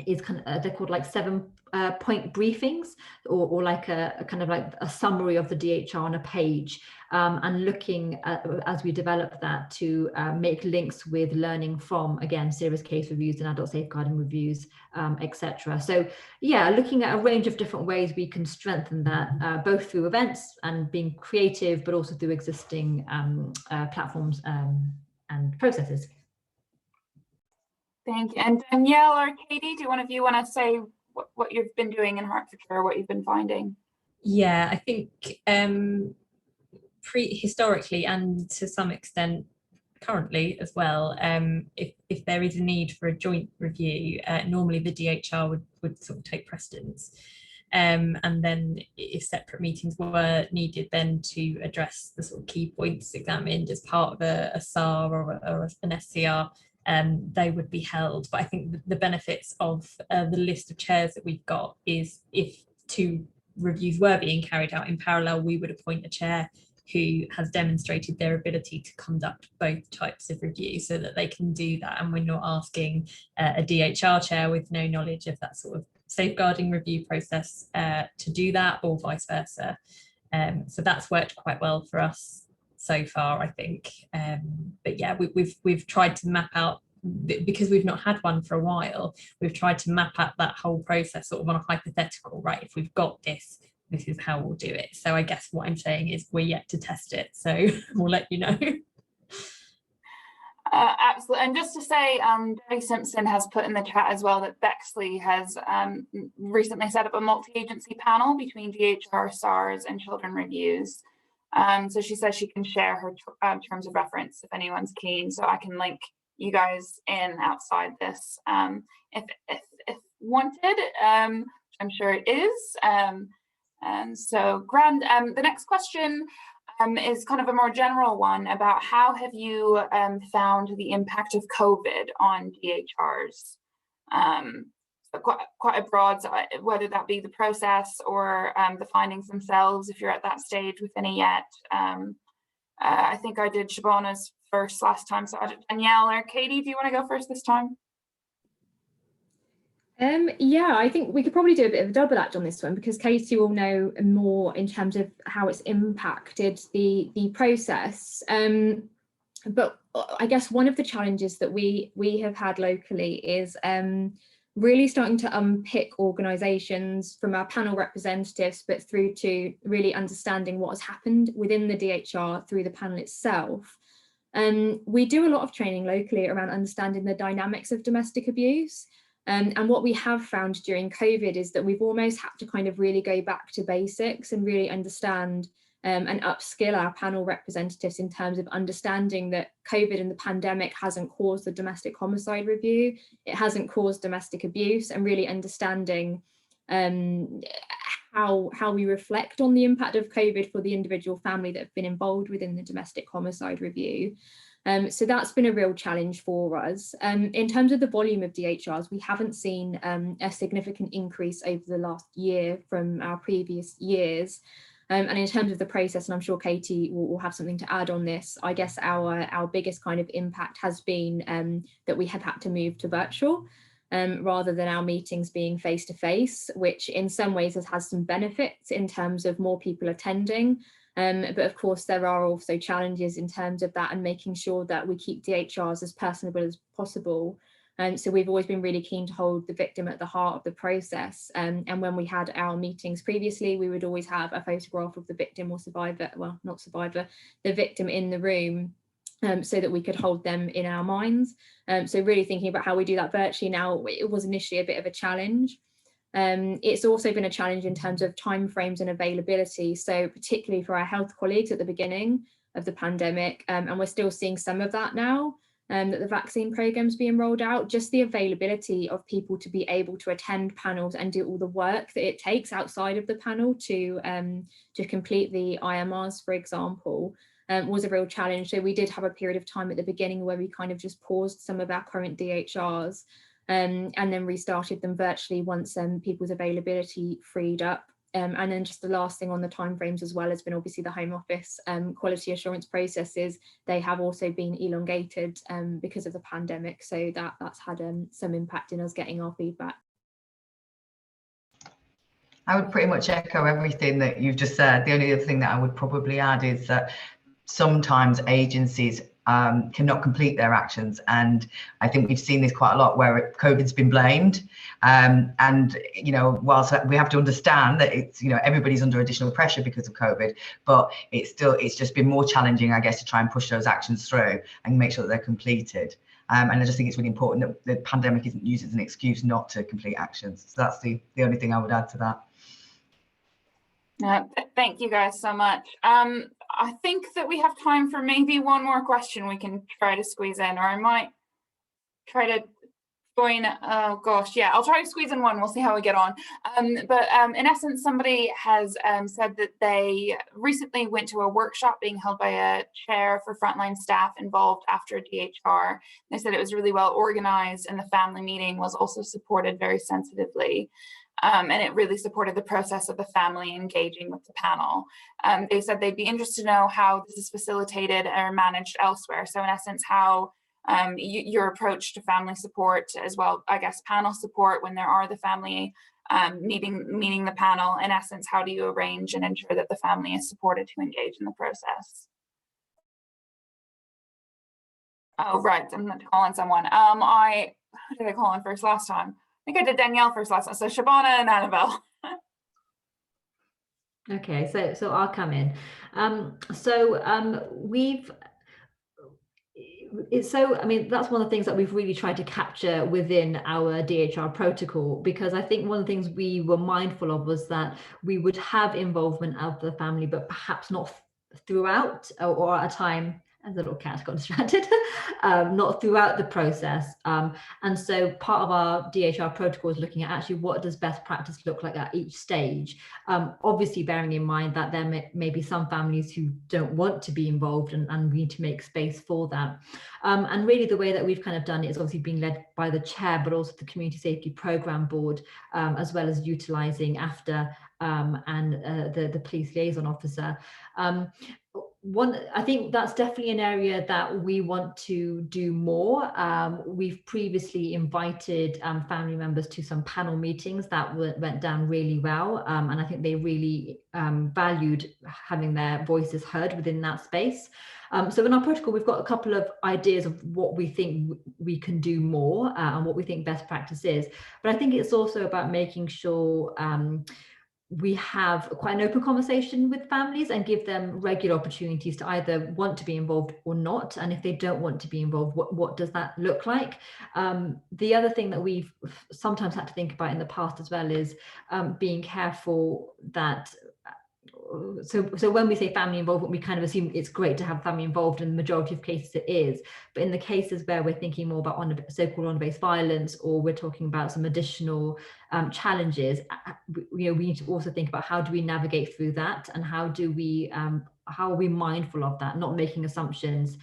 is kind of, they're called like 7-point briefings, or like a kind of like a summary of the DHR on a page, and looking at, as we develop that, to make links with learning from, again, serious case reviews and adult safeguarding reviews, etc. So yeah, looking at a range of different ways we can strengthen that, both through events and being creative, but also through existing platforms and processes. Thank you. And Danielle or Katie, do one of you want to say what you've been doing in Hertfordshire, what you've been finding? Yeah, I think historically, and to some extent currently as well, if there is a need for a joint review, normally the DHR would sort of take precedence. And then if separate meetings were needed, then to address the sort of key points examined as part of a SAR or an SCR, they would be held. But I think the benefits of the list of chairs that we've got is, if two reviews were being carried out in parallel, we would appoint a chair who has demonstrated their ability to conduct both types of review, so that they can do that, and we're not asking a DHR chair with no knowledge of that sort of safeguarding review process to do that, or vice versa. So that's worked quite well for us so far, I think. But yeah, we've tried to map out, because we've not had one for a while, we've tried to map out that whole process sort of on a hypothetical, right? If we've got this is how we'll do it. So I guess what I'm saying is we're yet to test it, so we'll let you know. Absolutely. And just to say, Debbie Simpson has put in the chat as well that Bexley has recently set up a multi-agency panel between DHR, SARS and Children Reviews. So she says she can share her terms of reference if anyone's keen, so I can link you guys in outside this if wanted, I'm sure it is. And so grand. The next question is kind of a more general one about how have you found the impact of COVID on DHRs? So quite a broad, whether that be the process or the findings themselves, if you're at that stage with any yet. I think I did Shabana's first last time, so Danielle or Katie, do you want to go first this time? Yeah, I think we could probably do a bit of a double act on this one, because Katie will know more in terms of how it's impacted the process. But I guess one of the challenges that we have had locally is really starting to unpick organisations from our panel representatives, but through to really understanding what has happened within the DHR through the panel itself. We do a lot of training locally around understanding the dynamics of domestic abuse. And what we have found during COVID is that we've almost had to kind of really go back to basics and really understand and upskill our panel representatives in terms of understanding that COVID and the pandemic hasn't caused the domestic homicide review, it hasn't caused domestic abuse, and really understanding how we reflect on the impact of COVID for the individual family that have been involved within the domestic homicide review. So that's been a real challenge for us. In terms of the volume of DHRs, we haven't seen a significant increase over the last year from our previous years. And in terms of the process, and I'm sure Katie will have something to add on this, I guess our biggest kind of impact has been that we have had to move to virtual rather than our meetings being face-to-face, which in some ways has some benefits in terms of more people attending. But of course, there are also challenges in terms of that and making sure that we keep DHRs as personable as possible. So we've always been really keen to hold the victim at the heart of the process. And when we had our meetings previously, we would always have a photograph of the victim or survivor, well, not survivor, the victim in the room, so that we could hold them in our minds. So really thinking about how we do that virtually now, it was initially a bit of a challenge. It's also been a challenge in terms of timeframes and availability. So particularly for our health colleagues at the beginning of the pandemic, and we're still seeing some of that now, that the vaccine program's being rolled out, just the availability of people to be able to attend panels and do all the work that it takes outside of the panel to complete the IMRs, for example, was a real challenge. So we did have a period of time at the beginning where we kind of just paused some of our current DHRs and then restarted them virtually once people's availability freed up. And then just the last thing on the timeframes as well has been obviously the Home Office quality assurance processes. They have also been elongated because of the pandemic. So that's had some impact in us getting our feedback. I would pretty much echo everything that you've just said. The only other thing that I would probably add is that sometimes agencies cannot complete their actions, and I think we've seen this quite a lot where COVID's been blamed, and you know, whilst we have to understand that it's, you know, everybody's under additional pressure because of COVID, but it's just been more challenging, I guess, to try and push those actions through and make sure that they're completed. And I just think it's really important that the pandemic isn't used as an excuse not to complete actions. So that's the only thing I would add to that. Thank you guys so much. I think that we have time for maybe one more question we can try to squeeze in, or I might try to join. Oh gosh, yeah, I'll try to squeeze in one. We'll see how we get on. But in essence, somebody has said that they recently went to a workshop being held by a chair for frontline staff involved after a DHR. They said it was really well organized, and the family meeting was also supported very sensitively. And it really supported the process of the family engaging with the panel. They said they'd be interested to know how this is facilitated or managed elsewhere. So in essence, how your approach to family support as well, I guess, panel support when there are the family meeting the panel, in essence, how do you arrange and ensure that the family is supported to engage in the process? Oh, right, I'm not calling someone. Who did I call on first last time? I think I did Danielle first last time, so Shabana and Annabelle. Okay, so I'll come in. I mean, that's one of the things that we've really tried to capture within our DHR protocol, because I think one of the things we were mindful of was that we would have involvement of the family, but perhaps not throughout or at a time. And the little cat got distracted, not throughout the process. And so part of our DHR protocol is looking at actually what does best practice look like at each stage. Obviously bearing in mind that there may be some families who don't want to be involved, and we need to make space for that. And really the way that we've kind of done it is obviously being led by the chair, but also the Community Safety Programme Board, as well as utilising AFTA and the police liaison officer. I think that's definitely an area that we want to do more. We've previously invited family members to some panel meetings that went down really well, and I think they really valued having their voices heard within that space. So in our protocol, we've got a couple of ideas of what we think we can do more and what we think best practice is. But I think it's also about making sure we have quite an open conversation with families and give them regular opportunities to either want to be involved or not. And if they don't want to be involved, what does that look like? The other thing that we've sometimes had to think about in the past as well is being careful that so when we say family involvement, we kind of assume it's great to have family involved, in the majority of cases it is. But in the cases where we're thinking more about so-called honor-based violence, or we're talking about some additional challenges, we need to also think about how do we navigate through that, and how are we mindful of that, not making assumptions,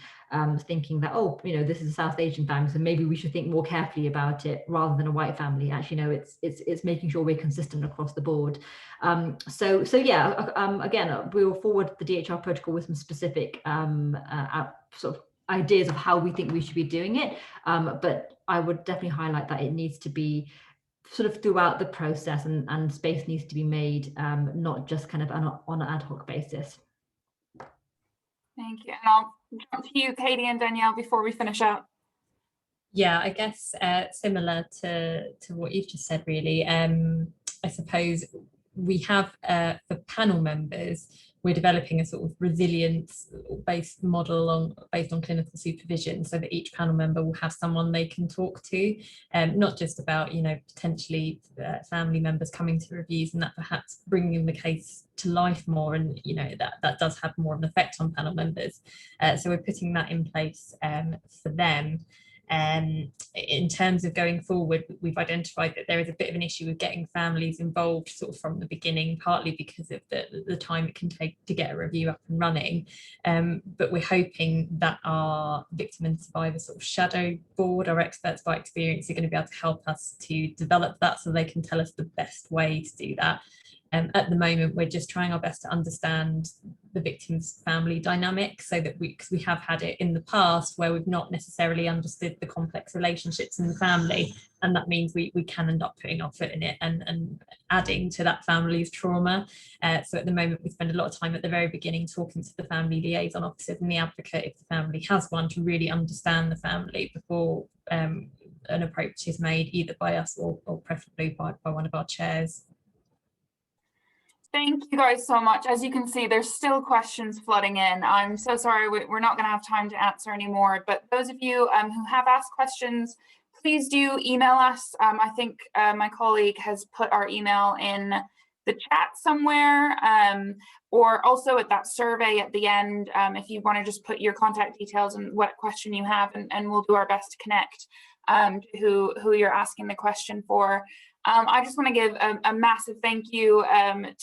thinking that, oh, this is a South Asian family, so maybe we should think more carefully about it rather than a white family. Actually, no, it's making sure we're consistent across the board. So yeah, again, we will forward the DHR protocol with some specific sort of ideas of how we think we should be doing it. But I would definitely highlight that it needs to be sort of throughout the process, and space needs to be made, not just kind of on an ad hoc basis. Thank you. And I'll jump to you, Katie and Danielle, before we finish up. Yeah, I guess similar to what you've just said, really. I suppose we have for panel members, we're developing a sort of resilience-based model based on clinical supervision, so that each panel member will have someone they can talk to, not just about, potentially family members coming to reviews and that perhaps bringing the case to life more, and that does have more of an effect on panel members. So we're putting that in place for them. In terms of going forward, we've identified that there is a bit of an issue with getting families involved sort of from the beginning, partly because of the time it can take to get a review up and running. But we're hoping that our victim and survivor sort of shadow board, our experts by experience, are going to be able to help us to develop that so they can tell us the best way to do that. At the moment, we're just trying our best to understand the victim's family dynamic, so that because we have had it in the past where we've not necessarily understood the complex relationships in the family, and that means we can end up putting our foot in it and adding to that family's trauma. So at the moment, we spend a lot of time at the very beginning talking to the family liaison officers and the advocate, if the family has one, to really understand the family before an approach is made, either by us or preferably by one of our chairs. Thank you guys so much. As you can see, there's still questions flooding in. I'm so sorry, we're not going to have time to answer anymore, but those of you who have asked questions, please do email us. I think my colleague has put our email in the chat somewhere, or also at that survey at the end, if you want to just put your contact details and what question you have, and we'll do our best to connect to who you're asking the question for. I just want to give a massive thank you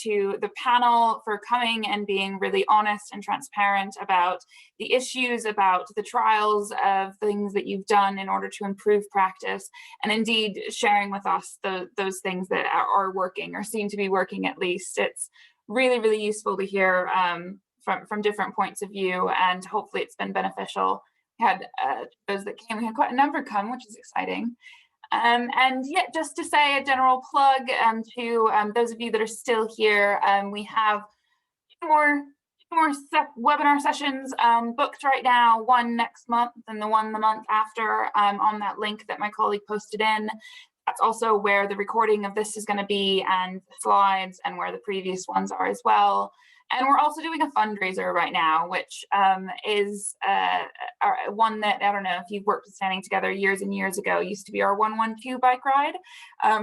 to the panel for coming and being really honest and transparent about the issues, about the trials of things that you've done in order to improve practice, and indeed sharing with us those things that are working or seem to be working at least. It's really, really useful to hear from different points of view, and hopefully it's been beneficial. We had those that came, we had quite a number come, which is exciting. And yeah, just to say a general plug to those of you that are still here, we have two more webinar sessions booked right now, one next month and the one the month after, on that link that my colleague posted in. That's also where the recording of this is going to be, and the slides, and where the previous ones are as well. And we're also doing a fundraiser right now, which is one that, I don't know if you've worked with Standing Together years and years ago, used to be our 112 bike ride.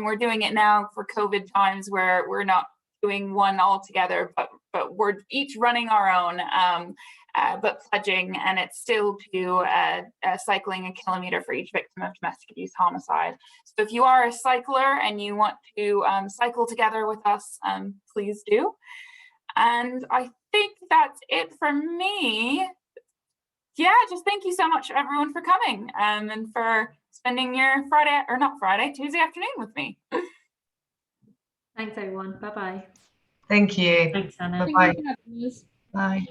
We're doing it now for COVID times, where we're not doing one all together, but we're each running our own, but pledging, and it's still to cycling 1 kilometer for each victim of domestic abuse homicide. So if you are a cycler and you want to cycle together with us, please do. And I think that's it from me. Yeah, just thank you so much everyone for coming, and for spending your Tuesday afternoon with me. Thanks everyone. Bye-bye. Thank you. Thanks, Anna. Bye-bye. Thank you for having us. Bye.